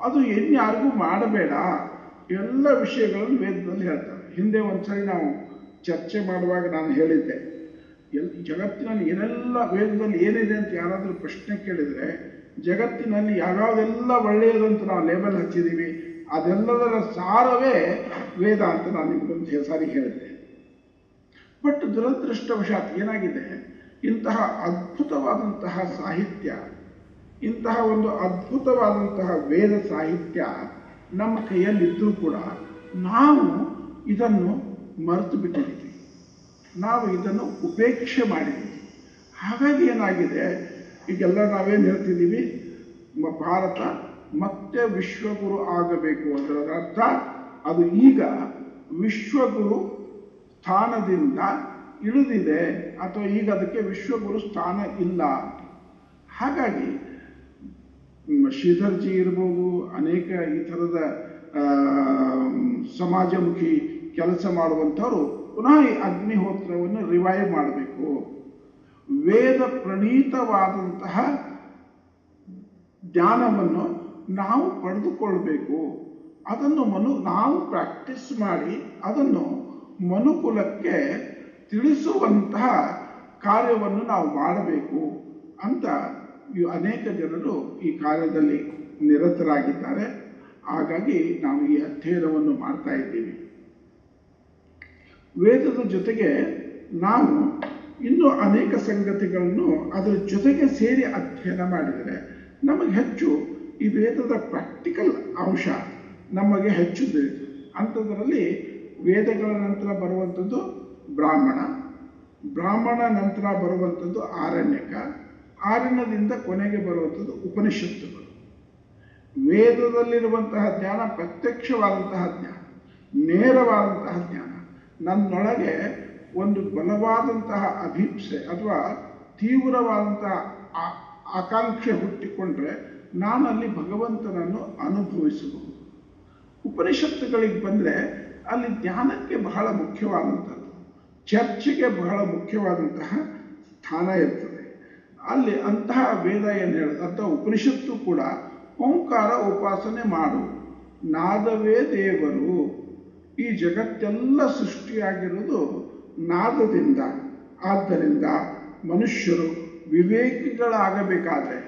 ಅದು ಯಾರಿಗೂ ಮಾಡಬೇಡ. ಎಲ್ಲ ವಿಷಯಗಳನ್ನು ವೇದದಲ್ಲಿ ಹೇಳ್ತಾರೆ. ಹಿಂದೆ ಒಂದ್ಸರಿ ನಾವು ಚರ್ಚೆ ಮಾಡುವಾಗ ನಾನು ಹೇಳಿದ್ದೆ, ಜಗತ್ತಿನಲ್ಲಿ ಏನೆಲ್ಲ ವೇದದಲ್ಲಿ ಏನಿದೆ ಅಂತ ಯಾರಾದರೂ ಪ್ರಶ್ನೆ ಕೇಳಿದರೆ, ಜಗತ್ತಿನಲ್ಲಿ ಯಾವ್ಯಾವುದೆಲ್ಲ ಒಳ್ಳೆಯದಂತ ನಾವು ಲೇಬಲ್ ಹಚ್ಚಿದ್ದೀವಿ ಅದೆಲ್ಲದರ ಸಾರವೇ ವೇದ ಅಂತ ನಾನು ನಿಮಗೊಂದು ಸಾರಿ ಹೇಳಿದ್ದೆ. ಬಟ್ ದುರದೃಷ್ಟವಶಾತ್ ಏನಾಗಿದೆ, ಇಂತಹ ಅದ್ಭುತವಾದಂತಹ ಸಾಹಿತ್ಯ, ಇಂತಹ ಒಂದು ಅದ್ಭುತವಾದಂತಹ ವೇದ ಸಾಹಿತ್ಯ ನಮ್ಮ ಕೈಯಲ್ಲಿದ್ದರೂ ಕೂಡ ನಾವು ಇದನ್ನು ಮರೆತು ಬಿಟ್ಟಿದ್ದೀವಿ, ನಾವು ಇದನ್ನು ಉಪೇಕ್ಷೆ ಮಾಡಿದ್ದೀವಿ. ಹಾಗಾಗಿ ಏನಾಗಿದೆ, ಈಗೆಲ್ಲ ನಾವೇನು ಹೇಳ್ತಿದ್ದೀವಿ, ಭಾರತ ಮತ್ತೆ ವಿಶ್ವಗುರು ಆಗಬೇಕು ಅದರ ಅರ್ಥ ಅದು ಈಗ ವಿಶ್ವಗುರು ಸ್ಥಾನದಿಂದ ಇಳಿದಿದೆ, ಅಥವಾ ಈಗ ಅದಕ್ಕೆ ವಿಶ್ವಗುರು ಸ್ಥಾನ ಇಲ್ಲ. ಹಾಗಾಗಿ ಶ್ರೀಧರ್ಜಿ ಇರ್ಬೋದು, ಅನೇಕ ಈ ಥರದ ಸಮಾಜಮುಖಿ ಕೆಲಸ ಮಾಡುವಂಥವ್ರು ಪುನಃ ಈ ಅಗ್ನಿಹೋತ್ರವನ್ನು ರಿವೈವ್ ಮಾಡಬೇಕು. ವೇದ ಪ್ರಣೀತವಾದಂತಹ ಜ್ಞಾನವನ್ನು ನಾವು ಪಡೆದುಕೊಳ್ಬೇಕು. ಅದನ್ನು ನಾವು ಪ್ರಾಕ್ಟೀಸ್ ಮಾಡಿ ಅದನ್ನು ಮನುಕುಲಕ್ಕೆ ತಿಳಿಸುವಂತಹ ಕಾರ್ಯವನ್ನು ನಾವು ಮಾಡಬೇಕು ಅಂತ ಅನೇಕ ಜನರು ಈ ಕಾರ್ಯದಲ್ಲಿ ನಿರತರಾಗಿದ್ದಾರೆ. ಹಾಗಾಗಿ ನಾವು ಈ ಅಧ್ಯಯನವನ್ನು ಮಾಡ್ತಾ ಇದ್ದೀವಿ. ವೇದದ ಜೊತೆಗೆ ನಾವು ಇನ್ನೂ ಅನೇಕ ಸಂಗತಿಗಳನ್ನು ಅದರ ಜೊತೆಗೆ ಸೇರಿ ಅಧ್ಯಯನ ಮಾಡಿದರೆ ನಮಗೆ ಹೆಚ್ಚು ಈ ವೇದದ ಪ್ರಾಕ್ಟಿಕಲ್ ಅಂಶ ನಮಗೆ ಹೆಚ್ಚು ತಿಳಿಯುತ್ತೆ. ಅಂಥದ್ರಲ್ಲಿ ವೇದಗಳ ನಂತರ ಬರುವಂಥದ್ದು ಬ್ರಾಹ್ಮಣ, ಬ್ರಾಹ್ಮಣ ನಂತರ ಬರುವಂಥದ್ದು ಆರಣ್ಯಕ, ಆರಣ್ಯದಿಂದ ಕೊನೆಗೆ ಬರುವಂಥದ್ದು ಉಪನಿಷತ್ತುಗಳು. ವೇದದಲ್ಲಿರುವಂತಹ ಜ್ಞಾನ ಪ್ರತ್ಯಕ್ಷವಾದಂತಹ ಜ್ಞಾನ, ನೇರವಾದಂತಹ ಜ್ಞಾನ. ನನ್ನೊಳಗೆ ಒಂದು ಬಲವಾದಂತಹ ಅಭೀಪ್ಸೆ ಅಥವಾ ತೀವ್ರವಾದಂತಹ ಆಕಾಂಕ್ಷೆ ಹುಟ್ಟಿಕೊಂಡ್ರೆ ನಾನು ಅಲ್ಲಿ ಭಗವಂತನನ್ನು ಅನುಭವಿಸಬಹುದು. ಉಪನಿಷತ್ತುಗಳಿಗೆ ಬಂದರೆ ಅಲ್ಲಿ ಜ್ಞಾನಕ್ಕೆ ಬಹಳ ಮುಖ್ಯವಾದಂಥದ್ದು, ಚರ್ಚೆಗೆ ಬಹಳ ಮುಖ್ಯವಾದಂತಹ ಸ್ಥಾನ ಇರ್ತದೆ. ಅಲ್ಲಿ ಅಂತಹ ವೇದ ಏನು ಹೇಳೋದು, ಅಂತಹ ಉಪನಿಷತ್ತು ಕೂಡ ಓಂಕಾರ ಉಪಾಸನೆ ಮಾಡು, ನಾದವೇ ದೇವರು. ಈ ಜಗತ್ತೆಲ್ಲ ಸೃಷ್ಟಿಯಾಗಿರುವುದು ನಾದದಿಂದ. ಆದ್ದರಿಂದ ಮನುಷ್ಯರು ವಿವೇಕಿಗಳಾಗಬೇಕಾದ್ರೆ,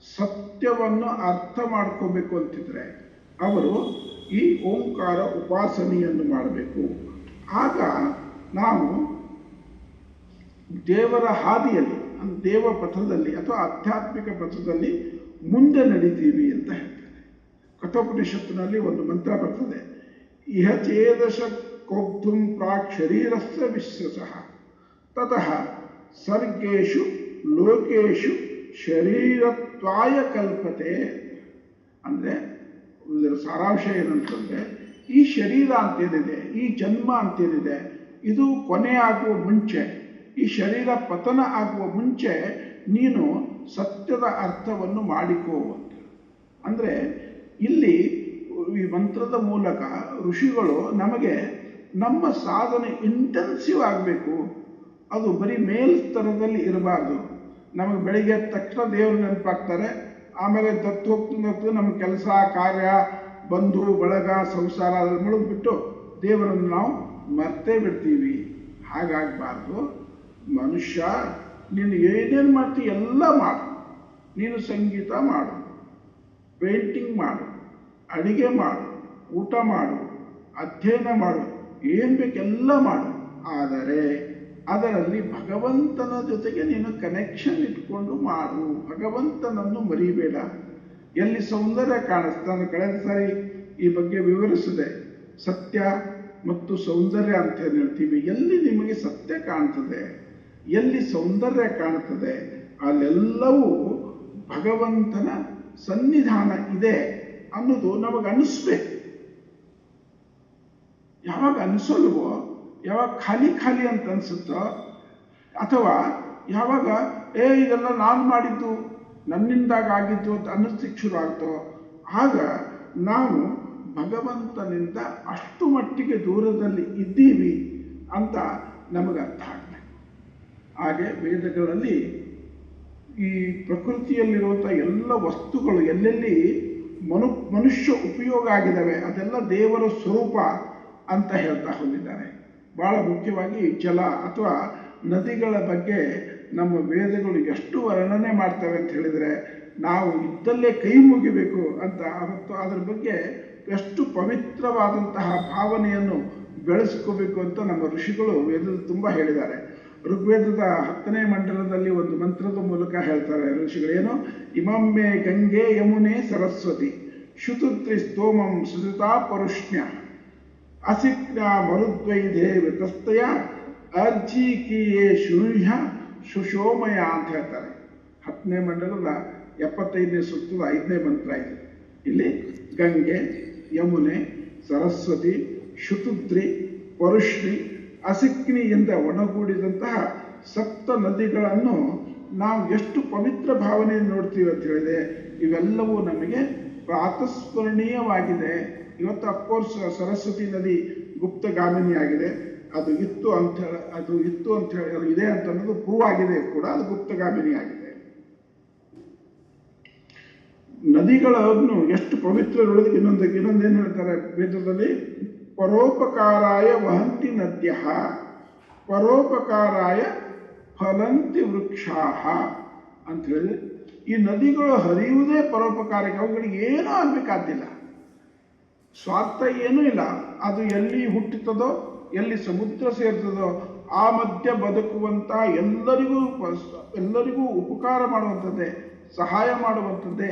ಸತ್ಯವನ್ನು ಅರ್ಥ ಮಾಡ್ಕೋಬೇಕು ಅಂತಿದ್ರೆ ಅವರು ಈ ಓಂಕಾರ ಉಪಾಸನೆಯನ್ನು ಮಾಡಬೇಕು. ಆಗ ನಾವು ದೇವರ ಹಾದಿಯಲ್ಲಿ, ದೇವ ಪಥದಲ್ಲಿ ಅಥವಾ ಆಧ್ಯಾತ್ಮಿಕ ಪಥದಲ್ಲಿ ಮುಂದೆ ನಡೀತೀವಿ ಅಂತ ಹೇಳ್ತಾರೆ. ಕಠೋಪನಿಷತ್ತಿನಲ್ಲಿ ಒಂದು ಮಂತ್ರ ಬರ್ತದೆ, ಇಹ ಚೇದಶ ಕೋಬ್ಧುಂ ಪ್ರಾಕ್ ಶರೀರಸ್ಯ ವಿಶ್ವಸಃ ತತಃ ಸರ್ಗೇಶು ಲೋಕೇಶು ಶರೀರತ್ವಾಯ ಕಲ್ಪತೆ. ಅಂದರೆ ಇದರ ಸಾರಾಂಶ ಏನಂತಂದರೆ, ಈ ಶರೀರ ಅಂತೇನಿದೆ, ಈ ಜನ್ಮ ಅಂತೇನಿದೆ, ಇದು ಕೊನೆ ಆಗುವ ಮುಂಚೆ, ಈ ಶರೀರ ಪತನ ಆಗುವ ಮುಂಚೆ ನೀನು ಸತ್ಯದ ಅರ್ಥವನ್ನು ಮಾಡಿಕೋ ಅಂತ. ಅಂದರೆ ಇಲ್ಲಿ ಈ ಮಂತ್ರದ ಮೂಲಕ ಋಷಿಗಳು ನಮಗೆ ನಮ್ಮ ಸಾಧನೆ ಇಂಟೆನ್ಸಿವ್ ಆಗಬೇಕು. ಅದು ಬರೀ ಮೇಲ್ಸ್ತರದಲ್ಲಿ ಇರಬಾರ್ದು. ನಮಗೆ ಬೆಳಿಗ್ಗೆ ತಕ್ಷಣ ದೇವರು ನೆನಪಾಗ್ತಾರೆ, ಆಮೇಲೆ ದತ್ತು ಹೋಗ್ತದೆ ನಮ್ಮ ಕೆಲಸ ಕಾರ್ಯ ಬಂಧು ಬಳಗ ಸಂಸಾರ ಅದನ್ನು ಮುಳುಗ್ಬಿಟ್ಟು ದೇವರನ್ನು ನಾವು ಮರ್ತೇ ಬಿಡ್ತೀವಿ. ಹಾಗಾಗಬಾರ್ದು. ಮನುಷ್ಯ ನೀನು ಏನೇನು ಮಾಡ್ತೀವಿ ಎಲ್ಲ ಮಾಡು. ನೀನು ಸಂಗೀತ ಮಾಡು, ಪೇಂಟಿಂಗ್ ಮಾಡು, ಅಡಿಗೆ ಮಾಡು, ಊಟ ಮಾಡು, ಅಧ್ಯಯನ ಮಾಡು, ಏನು ಬೇಕೆಲ್ಲ ಮಾಡು. ಆದರೆ ಅದರಲ್ಲಿ ಭಗವಂತನ ಜೊತೆಗೆ ನೀನು ಕನೆಕ್ಷನ್ ಇಟ್ಕೊಂಡು ಮಾಡು. ಭಗವಂತನನ್ನು ಮರಿಬೇಡ. ಎಲ್ಲಿ ಸೌಂದರ್ಯ ಕಾಣಿಸ್ತಾನೆ, ಕಳೆದ ಸಾರಿ ಈ ಬಗ್ಗೆ ವಿವರಿಸಿದೆ. ಸತ್ಯ ಮತ್ತು ಸೌಂದರ್ಯ ಅಂತ ಏನು ಹೇಳ್ತೀವಿ, ಎಲ್ಲಿ ನಿಮಗೆ ಸತ್ಯ ಕಾಣ್ತದೆ, ಎಲ್ಲಿ ಸೌಂದರ್ಯ ಕಾಣ್ತದೆ, ಅಲ್ಲೆಲ್ಲವೂ ಭಗವಂತನ ಸನ್ನಿಧಾನ ಇದೆ ಅನ್ನೋದು ನಮಗೆ ಅನಿಸ್ಬೇಕು. ಯಾವಾಗ ಅನಿಸಲ್ವೋ, ಯಾವಾಗ ಖಾಲಿ ಖಾಲಿ ಅಂತ ಅನಿಸುತ್ತೋ, ಅಥವಾ ಯಾವಾಗ ಇದೆಲ್ಲ ನಾನು ಮಾಡಿದ್ದು, ನನ್ನಿಂದಾಗ ಆಗಿದ್ದು ಅಂತ ಅನ್ನಿಸ್ಲಿಕ್ಕೆ ಶುರು ಆಗ್ತೋ, ಆಗ ನಾವು ಭಗವಂತನಿಂದ ಅಷ್ಟು ಮಟ್ಟಿಗೆ ದೂರದಲ್ಲಿ ಇದ್ದೀವಿ ಅಂತ ನಮಗೆ ಅರ್ಥ ಆಗ್ತದೆ. ಹಾಗೆ ವೇದಗಳಲ್ಲಿ ಈ ಪ್ರಕೃತಿಯಲ್ಲಿರುವಂಥ ಎಲ್ಲ ವಸ್ತುಗಳು ಎಲ್ಲೆಲ್ಲಿ ಮನುಷ್ಯ ಉಪಯೋಗ ಆಗಿದ್ದಾವೆ ಅದೆಲ್ಲ ದೇವರ ಸ್ವರೂಪ ಅಂತ ಹೇಳ್ತಾ ಹೋಗಿದ್ದಾರೆ. ಬಹಳ ಮುಖ್ಯವಾಗಿ ಜಲ ಅಥವಾ ನದಿಗಳ ಬಗ್ಗೆ ನಮ್ಮ ವೇದಗಳು ಎಷ್ಟು ವರ್ಣನೆ ಮಾಡ್ತವೆ ಅಂತ ಹೇಳಿದರೆ ನಾವು ಇದ್ದಲ್ಲೇ ಕೈ ಮುಗಿಬೇಕು ಅಂತ. ಮತ್ತು ಅದರ ಬಗ್ಗೆ ಎಷ್ಟು ಪವಿತ್ರವಾದಂತಹ ಭಾವನೆಯನ್ನು ಬೆಳೆಸ್ಕೋಬೇಕು ಅಂತ ನಮ್ಮ ಋಷಿಗಳು ವೇದದ ತುಂಬ ಹೇಳಿದ್ದಾರೆ. ಋಗ್ವೇದದ 10ನೇ ಮಂಡಲದಲ್ಲಿ ಒಂದು ಮಂತ್ರದ ಮೂಲಕ ಹೇಳ್ತಾರೆ ಋಷಿಗಳು, ಏನು, ಇಮಮ್ಮೆ ಗಂಗೆ ಯಮುನೆ ಸರಸ್ವತಿ ಶುತುತ್ರಿ ಸ್ತೋಮಂ ಸುಜತಾ ಪರುಷ್ಣ್ಯ ಅಸಿಕ್ನ ಮರುದ್ವೈಧೇ ವಿತಸ್ತಯ ಅರ್ಜಿಕಿಯೇ ಶೂನ್ಯ ಸುಶೋಮಯ ಅಂತ ಹೇಳ್ತಾರೆ. 10ನೇ ಮಂಡಲದ 75ನೇ ಸೂಕ್ತದ 5ನೇ ಮಂತ್ರ ಇದು. ಇಲ್ಲಿ ಗಂಗೆ, ಯಮುನೆ, ಸರಸ್ವತಿ, ಶುತುದ್ರಿ, ಪರುಷ್ಣಿ, ಅಸಿಕ್ನಿಯಿಂದ ಒಣಗೂಡಿದಂತಹ ಸಪ್ತ ನದಿಗಳನ್ನು ನಾವು ಎಷ್ಟು ಪವಿತ್ರ ಭಾವನೆಯನ್ನು ನೋಡ್ತೀವಿ ಅಂತ ಹೇಳಿದೆ. ಇವೆಲ್ಲವೂ ನಮಗೆ ಪ್ರಾತಸ್ಮರಣೀಯವಾಗಿದೆ. ಇವತ್ತು ಅಫ್ಕೋರ್ಸ್ ಸರಸ್ವತಿ ನದಿ ಗುಪ್ತಗಾಮಿನಿಯಾಗಿದೆ. ಅದು ಇತ್ತು ಅಂತ ಹೇಳಿ ಅದು ಇದೆ ಅಂತ ಅನ್ನೋದು ಪ್ರೂವ್ ಆಗಿದೆ ಕೂಡ, ಅದು ಗುಪ್ತಗಾಮಿನಿಯಾಗಿದೆ. ನದಿಗಳನ್ನು ಎಷ್ಟು ಪವಿತ್ರ ನೋಡೋದಕ್ಕೆ ಇನ್ನೊಂದೇನು ಹೇಳ್ತಾರೆ ವೇದದಲ್ಲಿ, ಪರೋಪಕಾರಾಯ ವಹಂತಿ ನದ್ಯ ಪರೋಪಕಾರಾಯ ಫಲಂತಿ ವೃಕ್ಷಾಹ ಅಂತ ಹೇಳಿ, ಈ ನದಿಗಳು ಹರಿಯುವುದೇ ಪರೋಪಕಾರಕ್ಕೆ. ಅವುಗಳಿಗೆ ಏನೂ ಆಗಬೇಕಾದಿಲ್ಲ, ಸ್ವಾರ್ಥ ಏನೂ ಇಲ್ಲ. ಅದು ಎಲ್ಲಿ ಹುಟ್ಟುತ್ತದೋ, ಎಲ್ಲಿ ಸಮುದ್ರ ಸೇರ್ತದೋ ಆ ಮಧ್ಯೆ ಬದುಕುವಂಥ ಎಲ್ಲರಿಗೂ ಉಪಕಾರ ಮಾಡುವಂಥದ್ದೇ, ಸಹಾಯ ಮಾಡುವಂಥದ್ದೇ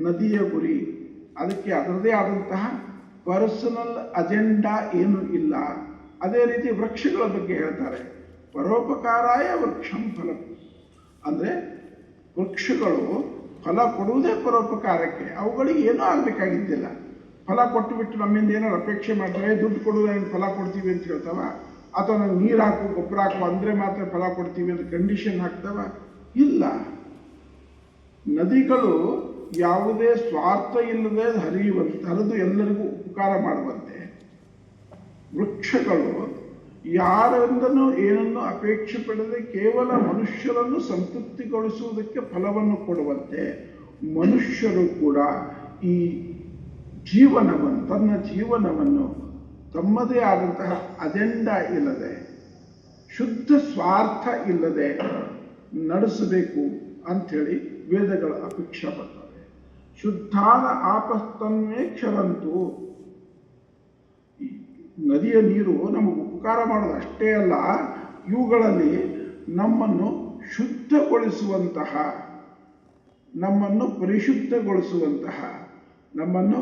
ನದಿಯ ಗುರಿ. ಅದಕ್ಕೆ ಅದರದೇ ಆದಂತಹ ಪರ್ಸನಲ್ ಅಜೆಂಡಾ ಏನೂ ಇಲ್ಲ. ಅದೇ ರೀತಿ ವೃಕ್ಷಗಳ ಬಗ್ಗೆ ಹೇಳ್ತಾರೆ, ಪರೋಪಕಾರಾಯ ವೃಕ್ಷಂ ಫಲಂ. ಅಂದರೆ ವೃಕ್ಷಗಳು ಫಲ ಕೊಡುವುದೇ ಪರೋಪಕಾರಕ್ಕೆ. ಅವುಗಳಿಗೆ ಏನೂ ಆಗಬೇಕಾಗಿದ್ದಿಲ್ಲ. ಫಲ ಕೊಟ್ಟು ಬಿಟ್ಟು ನಮ್ಮಿಂದ ಏನಾರು ಅಪೇಕ್ಷೆ ಮಾಡ್ತವೆ, ದುಡ್ಡು ಕೊಡುವುದೇನು ಫಲ ಕೊಡ್ತೀವಿ ಅಂತ ಹೇಳ್ತಾವ, ಅಥವಾ ನಾವು ನೀರು ಹಾಕು ಗೊಬ್ಬರ ಹಾಕು ಅಂದರೆ ಮಾತ್ರ ಫಲ ಕೊಡ್ತೀವಿ ಅಂತ ಕಂಡೀಷನ್ ಹಾಕ್ತವ? ಇಲ್ಲ. ನದಿಗಳು ಯಾವುದೇ ಸ್ವಾರ್ಥ ಇಲ್ಲದೆ ಹರಿದು ಎಲ್ಲರಿಗೂ ಉಪಕಾರ ಮಾಡುವಂತೆ, ವೃಕ್ಷಗಳು ಯಾರಿಂದನೂ ಏನನ್ನು ಅಪೇಕ್ಷೆ ಪಡೆದೇ ಕೇವಲ ಮನುಷ್ಯರನ್ನು ಸಂತೃಪ್ತಿಗೊಳಿಸುವುದಕ್ಕೆ ಫಲವನ್ನು ಕೊಡುವಂತೆ, ಮನುಷ್ಯರು ಕೂಡ ಈ ತನ್ನ ಜೀವನವನ್ನು ತಮ್ಮದೇ ಆದಂತಹ ಅಜೆಂಡಾ ಇಲ್ಲದೆ, ಶುದ್ಧ ಸ್ವಾರ್ಥ ಇಲ್ಲದೆ ನಡೆಸಬೇಕು ಅಂಥೇಳಿ ವೇದಗಳು ಅಪೇಕ್ಷೆ ಪಡ್ತವೆ. ಶುದ್ಧಾನ ಆಪಸ್ತನ್ವೇ ಕ್ಷರಂತು. ನದಿಯ ನೀರು ನಮಗೆ ಉಪಕಾರ ಮಾಡೋದು ಅಷ್ಟೇ ಅಲ್ಲ, ಇವುಗಳಲ್ಲಿ ನಮ್ಮನ್ನು ಶುದ್ಧಗೊಳಿಸುವಂತಹ, ನಮ್ಮನ್ನು ಪರಿಶುದ್ಧಗೊಳಿಸುವಂತಹ, ನಮ್ಮನ್ನು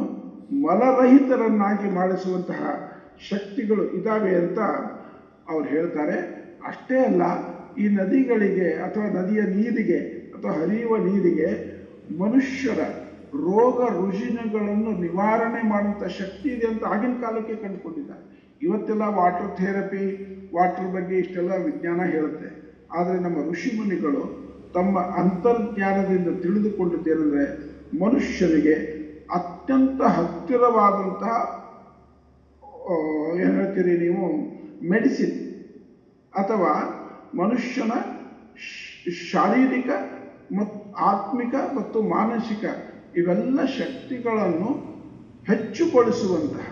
ಮಲರಹಿತರನ್ನಾಗಿ ಮಾಡಿಸುವಂತಹ ಶಕ್ತಿಗಳು ಇದ್ದಾವೆ ಅಂತ ಅವ್ರು ಹೇಳ್ತಾರೆ. ಅಷ್ಟೇ ಅಲ್ಲ, ಈ ನದಿಗಳಿಗೆ ಅಥವಾ ನದಿಯ ನೀರಿಗೆ ಅಥವಾ ಹರಿಯುವ ನೀರಿಗೆ ಮನುಷ್ಯರ ರೋಗ ರುಜಿನಗಳನ್ನು ನಿವಾರಣೆ ಮಾಡುವಂಥ ಶಕ್ತಿ ಇದೆ ಅಂತ ಆಗಿನ ಕಾಲಕ್ಕೆ ಕಂಡುಕೊಂಡಿದ್ದಾರೆ. ಇವತ್ತೆಲ್ಲ ವಾಟರ್ ಥೆರಪಿ, ವಾಟರ್ ಬಗ್ಗೆ ಇಷ್ಟೆಲ್ಲ ವಿಜ್ಞಾನ ಹೇಳುತ್ತೆ. ಆದರೆ ನಮ್ಮ ಋಷಿಮುನಿಗಳು ತಮ್ಮ ಅಂತರ್ಜ್ಞಾನದಿಂದ ತಿಳಿದುಕೊಂಡಿದ್ದೇನೆಂದರೆ, ಮನುಷ್ಯನಿಗೆ ಅತ್ಯಂತ ಹತ್ತಿರವಾದಂತಹ ಏನು ಹೇಳ್ತೀರಿ ನೀವು, ಮೆಡಿಸಿನ್ ಅಥವಾ ಮನುಷ್ಯನ ಶಾರೀರಿಕ ಮತ್ತು ಆತ್ಮಿಕ ಮತ್ತು ಮಾನಸಿಕ ಇವೆಲ್ಲ ಶಕ್ತಿಗಳನ್ನು ಹೆಚ್ಚುಗೊಳಿಸುವಂತಹ,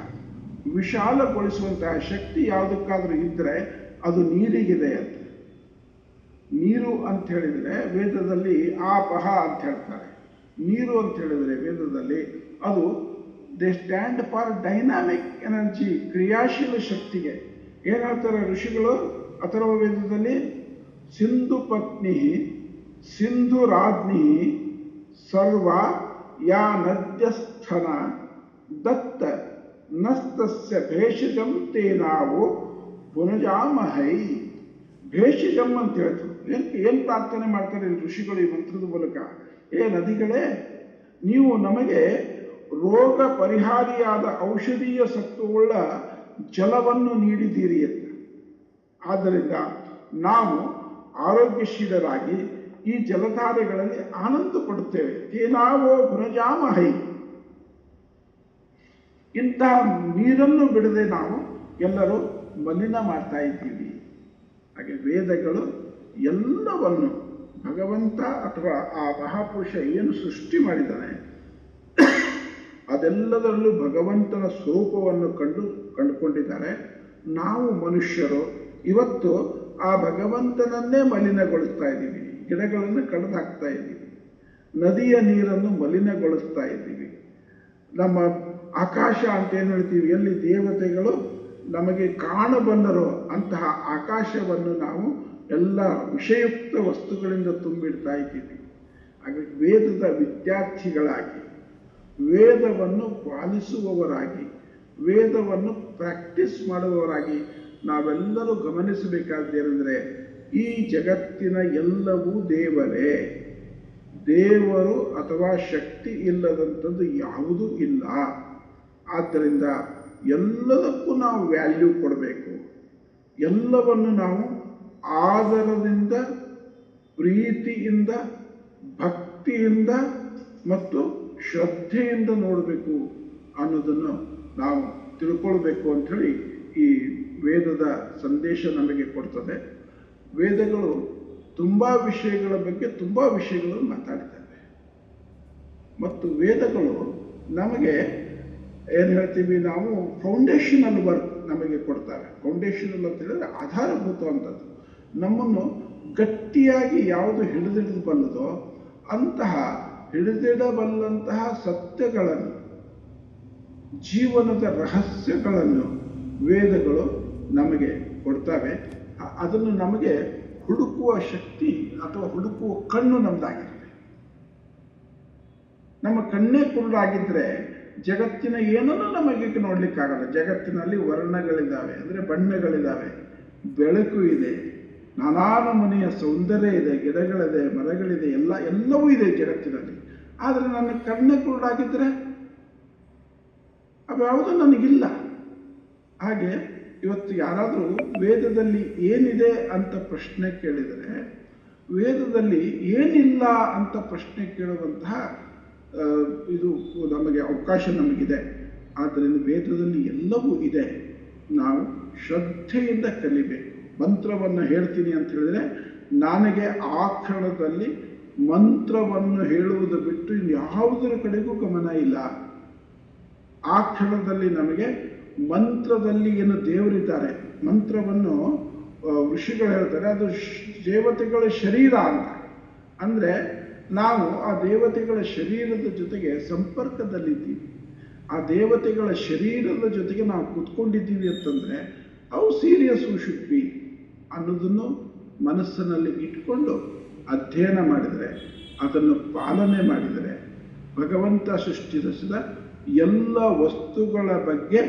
ವಿಶಾಲಗೊಳಿಸುವಂತಹ ಶಕ್ತಿ ಯಾವುದಕ್ಕಾದರೂ ಇದ್ದರೆ ಅದು ನೀರಿಗಿದೆ ಅಂತ. ನೀರು ಅಂತ ಹೇಳಿದರೆ ವೇದದಲ್ಲಿ ಆಪಹ ಅಂತ ಹೇಳ್ತಾರೆ. ನೀರು ಅಂತ ಹೇಳಿದರೆ ವೇದದಲ್ಲಿ ಅದು they stand for dynamic energy, ಕ್ರಿಯಾಶೀಲ ಶಕ್ತಿಗೆ. ಏನು ಹೇಳ್ತಾರೆ ಋಷಿಗಳು ಅಥರ್ವ ವೇದದಲ್ಲಿ? ಸಿಂಧು ಪತ್ನಿ ಸಿಂಧು ರಾಜ್ಞಿ ಸರ್ವ ಯಾ ನದ್ಯಸ್ಥನ ದತ್ತ ನಸ್ತಸ್ಯ ಭೇಷಜಂ ತೇ ನಾವು ಪುನಜಾಮಹೈ. ಭೇಷಜಂ ಅಂತ ಹೇಳ್ತು. ಏನು ಪ್ರಾರ್ಥನೆ ಮಾಡ್ತಾರೆ ಋಷಿಗಳು ಈ ಮಂತ್ರದ ಮೂಲಕ? ನದಿಗಳೇ, ನೀವು ನಮಗೆ ರೋಗ ಪರಿಹಾರಿಯಾದ ಔಷಧೀಯ ಸತ್ವವುಳ್ಳ ಜಲವನ್ನು ನೀಡಿದ್ದೀರಿ ಅಂತ. ಆದ್ದರಿಂದ ನಾವು ಆರೋಗ್ಯಶೀಲರಾಗಿ ಈ ಜಲಧಾರೆಗಳಲ್ಲಿ ಆನಂದ ಪಡುತ್ತೇವೆ. ತೇನಾವೋ ಪುನಜಾಮಹೈ. ಇಂತಹ ನೀರನ್ನು ಬಿಡದೆ ನಾವು ಎಲ್ಲರೂ ಮಲಿನ ಮಾಡ್ತಾ ಇದ್ದೀವಿ. ಹಾಗೆ ವೇದಗಳು ಎಲ್ಲವನ್ನು ಭಗವಂತ ಅಥವಾ ಆ ಮಹಾಪುರುಷ ಏನು ಸೃಷ್ಟಿ ಮಾಡಿದ್ದಾನೆ ಅದೆಲ್ಲದರಲ್ಲೂ ಭಗವಂತನ ಸ್ವರೂಪವನ್ನು ಕಂಡುಕೊಂಡಿದ್ದಾರೆ. ನಾವು ಮನುಷ್ಯರು ಇವತ್ತು ಆ ಭಗವಂತನನ್ನೇ ಮಲಿನಗೊಳಿಸ್ತಾ ಇದ್ದೀವಿ. ಗಿಡಗಳನ್ನು ಕಡಿದು ಹಾಕ್ತಾ ಇದ್ದೀವಿ, ನದಿಯ ನೀರನ್ನು ಮಲಿನಗೊಳಿಸ್ತಾ ಇದ್ದೀವಿ. ನಮ್ಮ ಆಕಾಶ ಅಂತ ಏನು ಹೇಳ್ತೀವಿ, ಎಲ್ಲಿ ದೇವತೆಗಳು ನಮಗೆ ಕಾಣಬಲ್ಲರೋ ಅಂತಹ ಆಕಾಶವನ್ನು ನಾವು ಎಲ್ಲ ವಿಷಯುಕ್ತ ವಸ್ತುಗಳಿಂದ ತುಂಬಿಡ್ತಾ ಇದ್ದೀವಿ. ಹಾಗೆ ವೇದದ ವಿದ್ಯಾರ್ಥಿಗಳಾಗಿ, ವೇದವನ್ನು ಪಾಲಿಸುವವರಾಗಿ, ವೇದವನ್ನು ಪ್ರಾಕ್ಟೀಸ್ ಮಾಡುವವರಾಗಿ ನಾವೆಲ್ಲರೂ ಗಮನಿಸಬೇಕಾದ್ದೇನೆಂದರೆ, ಈ ಜಗತ್ತಿನ ಎಲ್ಲವೂ ದೇವರೇ. ದೇವರು ಅಥವಾ ಶಕ್ತಿ ಇಲ್ಲದಂಥದ್ದು ಯಾವುದೂ ಇಲ್ಲ. ಆದ್ದರಿಂದ ಎಲ್ಲದಕ್ಕೂ ನಾವು ವ್ಯಾಲ್ಯೂ ಕೊಡಬೇಕು. ಎಲ್ಲವನ್ನು ನಾವು ಆದರದಿಂದ, ಪ್ರೀತಿಯಿಂದ, ಭಕ್ತಿಯಿಂದ ಮತ್ತು ಶ್ರದ್ಧೆಯಿಂದ ನೋಡಬೇಕು ಅನ್ನೋದನ್ನು ನಾವು ತಿಳ್ಕೊಳ್ಬೇಕು ಅಂಥೇಳಿ ಈ ವೇದದ ಸಂದೇಶ ನಮಗೆ ಕೊಡ್ತದೆ. ವೇದಗಳು ತುಂಬ ವಿಷಯಗಳ ಬಗ್ಗೆ ತುಂಬ ವಿಷಯಗಳನ್ನು ಮಾತಾಡ್ತವೆ. ಮತ್ತು ವೇದಗಳು ನಮಗೆ ಏನು ಹೇಳ್ತೀವಿ ನಾವು, ಫೌಂಡೇಶನಲ್ ವರ್ಕ್ ನಮಗೆ ಕೊಡ್ತವೆ. ಫೌಂಡೇಶನಲ್ ಅಂತ ಹೇಳಿದ್ರೆ ಆಧಾರಭೂತವಂಥದ್ದು. ನಮ್ಮನ್ನು ಗಟ್ಟಿಯಾಗಿ ಯಾವುದು ಹಿಡಿದಿಡಬಲ್ಲದೋ ಅಂತಹ ಹಿಡಿದಿಡಬಲ್ಲಂತಹ ಸತ್ಯಗಳನ್ನು, ಜೀವನದ ರಹಸ್ಯಗಳನ್ನು ವೇದಗಳು ನಮಗೆ ಕೊಡ್ತವೆ. ಅದನ್ನು ನಮಗೆ ಹುಡುಕುವ ಶಕ್ತಿ ಅಥವಾ ಹುಡುಕುವ ಕಣ್ಣು ನಮ್ಮದಾಗಿರುತ್ತೆ. ನಮ್ಮ ಕಣ್ಣೇ ಕುರುಡಾಗಿದ್ದರೆ ಜಗತ್ತಿನ ಏನನ್ನೂ ನಮಗೆ ನೋಡಲಿಕ್ಕಾಗಲ್ಲ. ಜಗತ್ತಿನಲ್ಲಿ ವರ್ಣಗಳಿದ್ದಾವೆ, ಅಂದರೆ ಬಣ್ಣಗಳಿದ್ದಾವೆ, ಬೆಳಕು ಇದೆ, ನಾನಾ ನಮೂನೆಯ ಸೌಂದರ್ಯ ಇದೆ, ಗಿಡಗಳಿದೆ, ಮರಗಳಿದೆ, ಎಲ್ಲವೂ ಇದೆ ಜಗತ್ತಿನಲ್ಲಿ. ಆದರೆ ನನ್ನ ಕಣ್ಣೇ ಕುರುಡಾಗಿದ್ದರೆ ಅವ್ಯಾವುದೂ ನನಗಿಲ್ಲ. ಹಾಗೆ ಇವತ್ತು ಯಾರಾದರೂ ವೇದದಲ್ಲಿ ಏನಿದೆ ಅಂತ ಪ್ರಶ್ನೆ ಕೇಳಿದರೆ, ವೇದದಲ್ಲಿ ಏನಿಲ್ಲ ಅಂತ ಪ್ರಶ್ನೆ ಕೇಳುವಂತಹ ಇದು ನಮಗೆ ಅವಕಾಶ ನಮಗಿದೆ. ಆದ್ದರಿಂದ ವೇದದಲ್ಲಿ ಎಲ್ಲವೂ ಇದೆ. ನಾವು ಶ್ರದ್ಧೆಯಿಂದ ಕಲಿಬೇಕು. ಮಂತ್ರವನ್ನು ಹೇಳ್ತೀನಿ ಅಂತ ಹೇಳಿದರೆ ನನಗೆ ಆ ಕ್ಷಣದಲ್ಲಿ ಮಂತ್ರವನ್ನು ಹೇಳುವುದು ಬಿಟ್ಟು ಇನ್ಯಾವುದರ ಕಡೆಗೂ ಗಮನ ಇಲ್ಲ. ಆ ಕ್ಷಣದಲ್ಲಿ ನಮಗೆ ಮಂತ್ರದಲ್ಲಿ ಏನು ದೇವರಿದ್ದಾರೆ, ಮಂತ್ರವನ್ನು ಋಷಿಗಳು ಹೇಳ್ತಾರೆ ಅದು ದೇವತೆಗಳ ಶರೀರ ಅಂತ. ಅಂದರೆ ನಾವು ಆ ದೇವತೆಗಳ ಶರೀರದ ಜೊತೆಗೆ ಸಂಪರ್ಕದಲ್ಲಿದ್ದೀವಿ. ಆ ದೇವತೆಗಳ ಶರೀರದ ಜೊತೆಗೆ ನಾವು ಕೂತ್ಕೊಂಡಿದ್ದೀವಿ ಅಂತಂದರೆ ಅವು ಸೀರಿಯಸ್ ಶುಡ್ ಬಿ ಅನ್ನೋದನ್ನು ಮನಸ್ಸಿನಲ್ಲಿ ಇಟ್ಕೊಂಡು ಅಧ್ಯಯನ ಮಾಡಿದರೆ, ಅದನ್ನು ಪಾಲನೆ ಮಾಡಿದರೆ, ಭಗವಂತ ಸೃಷ್ಟಿಸಿದ ಎಲ್ಲ ವಸ್ತುಗಳ ಬಗ್ಗೆ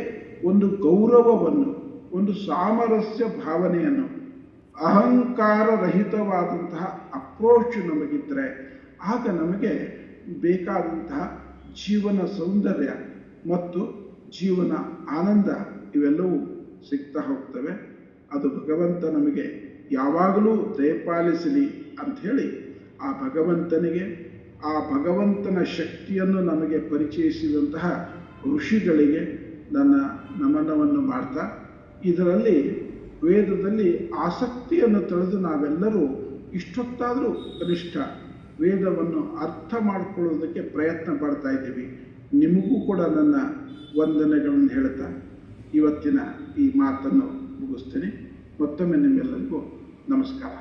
ಒಂದು ಗೌರವವನ್ನು, ಒಂದು ಸಾಮರಸ್ಯ ಭಾವನೆಯನ್ನು, ಅಹಂಕಾರರಹಿತವಾದಂತಹ ಅಪ್ರೋಚ್ ನಮಗಿದ್ದರೆ ಆಗ ನಮಗೆ ಬೇಕಾದಂತಹ ಜೀವನ ಸೌಂದರ್ಯ ಮತ್ತು ಜೀವನ ಆನಂದ ಇವೆಲ್ಲವೂ ಸಿಗ್ತಾ ಹೋಗ್ತವೆ. ಅದು ಭಗವಂತ ನಮಗೆ ಯಾವಾಗಲೂ ದಯಪಾಲಿಸಲಿ ಅಂಥೇಳಿ ಆ ಭಗವಂತನಿಗೆ, ಆ ಭಗವಂತನ ಶಕ್ತಿಯನ್ನು ನಮಗೆ ಪರಿಚಯಿಸಿದಂತಹ ಋಷಿಗಳಿಗೆ ನನ್ನ ನಮನವನ್ನು ಮಾಡ್ತಾ, ಇದರಲ್ಲಿ ವೇದದಲ್ಲಿ ಆಸಕ್ತಿಯನ್ನು ತಳೆದು ನಾವೆಲ್ಲರೂ ಇಷ್ಟೊತ್ತಾದರೂ ಕನಿಷ್ಠ ವೇದವನ್ನು ಅರ್ಥ ಮಾಡಿಕೊಳ್ಳುವುದಕ್ಕೆ ಪ್ರಯತ್ನ ಪಡ್ತಾ ಇದ್ದೀವಿ. ನಿಮಗೂ ಕೂಡ ನನ್ನ ವಂದನೆಗಳನ್ನು ಹೇಳ್ತಾ ಇವತ್ತಿನ ಈ ಮಾತನ್ನು ಮುಗಿಸ್ತೀನಿ. ಮತ್ತೊಮ್ಮೆ ನಿಮ್ಮೆಲ್ಲರಿಗೂ ನಮಸ್ಕಾರ.